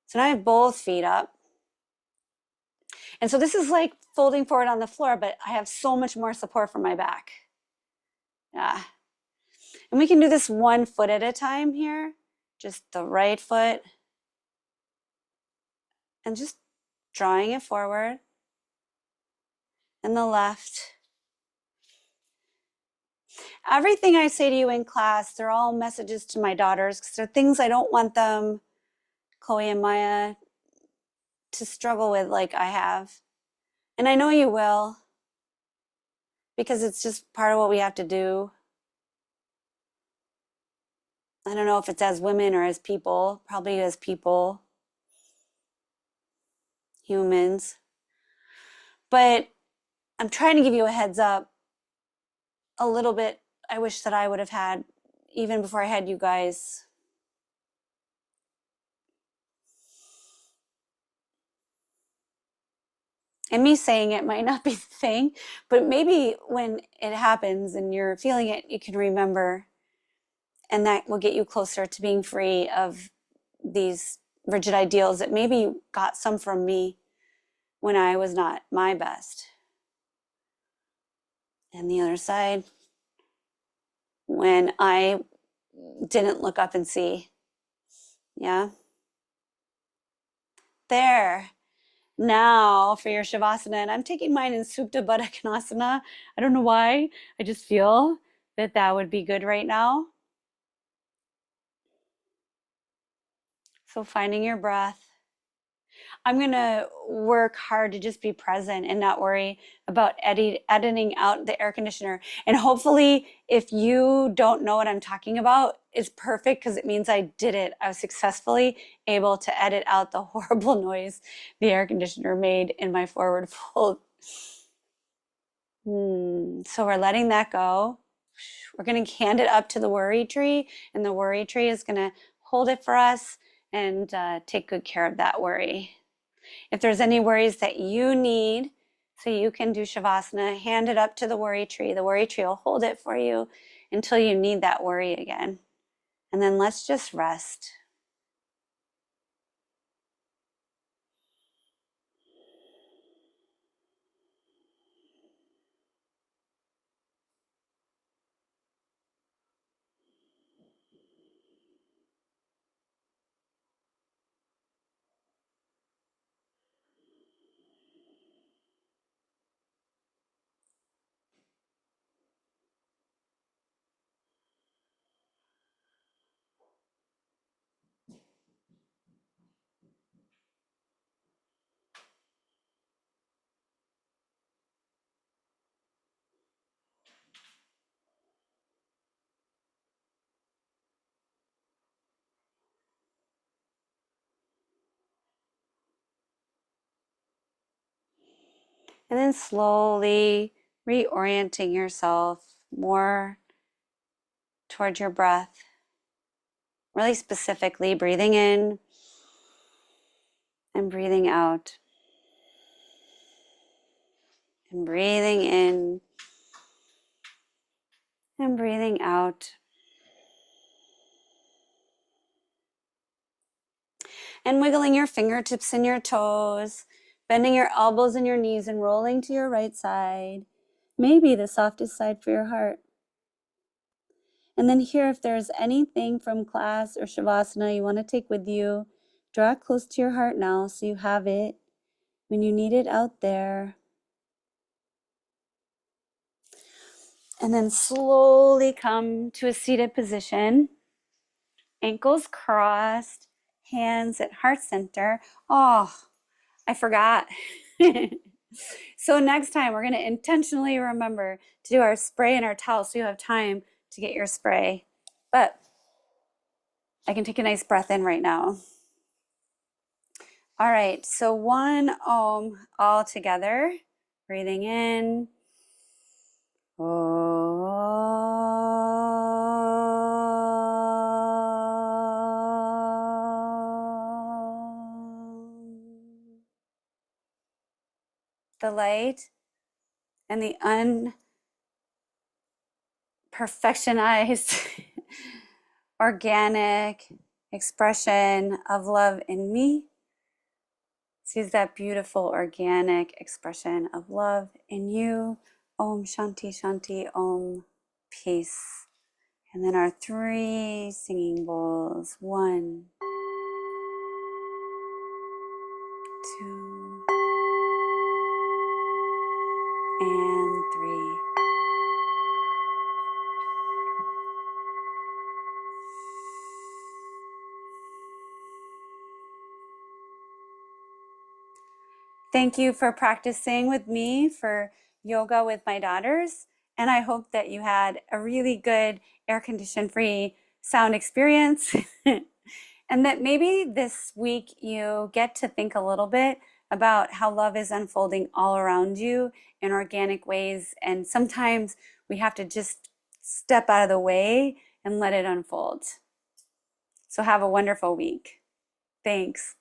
So now I have both feet up. And so this is like folding forward on the floor, but I have so much more support from my back. Yeah. And we can do this 1 foot at a time here. Just the right foot. And just drawing it forward. And the left. Everything I say to you in class, they're all messages to my daughters because they're things I don't want them, Chloe and Maya, to struggle with like I have. And I know you will, because it's just part of what we have to do. I don't know if it's as women or as people, probably as people, humans. But I'm trying to give you a heads up a little bit. I wish that I would have had even before I had you guys. And me saying it might not be the thing, but maybe when it happens and you're feeling it, you can remember, and that will get you closer to being free of these rigid ideals that maybe you got some from me when I was not my best. And the other side, when I didn't look up and see. Yeah. There. Now for your Shavasana, and I'm taking mine in Supta Baddha Konasana. I don't know why. I just feel that that would be good right now. So finding your breath. I'm going to work hard to just be present and not worry about editing out the air conditioner. And hopefully, if you don't know what I'm talking about, it's perfect because it means I did it. I was successfully able to edit out the horrible noise the air conditioner made in my forward fold. So we're letting that go. We're going to hand it up to the worry tree, and the worry tree is going to hold it for us and take good care of that worry. If there's any worries that you need, so you can do Shavasana, hand it up to the worry tree. The worry tree will hold it for you until you need that worry again. And then let's just rest. And then slowly reorienting yourself more towards your breath. Really specifically breathing in and breathing out. And breathing in and breathing out. And wiggling your fingertips and your toes, bending your elbows and your knees and rolling to your right side, maybe the softest side for your heart. And then here, if there's anything from class or Shavasana you want to take with you, draw it close to your heart now so you have it when you need it out there. And then slowly come to a seated position, ankles crossed, hands at heart center. Oh, I forgot. So next time we're going to intentionally remember to do our spray and our towel so you have time to get your spray. But I can take a nice breath in right now. All right, so one Om all together. Breathing in. The light and the unperfectionized organic expression of love in me sees that beautiful organic expression of love in you. Om Shanti Shanti Om peace. And then our 3 singing bowls. 1, 2, and 3. Thank you for practicing with me for yoga with my daughters. And I hope that you had a really good air-condition free sound experience. And that maybe this week you get to think a little bit about how love is unfolding all around you in organic ways. And sometimes we have to just step out of the way and let it unfold. So have a wonderful week. Thanks.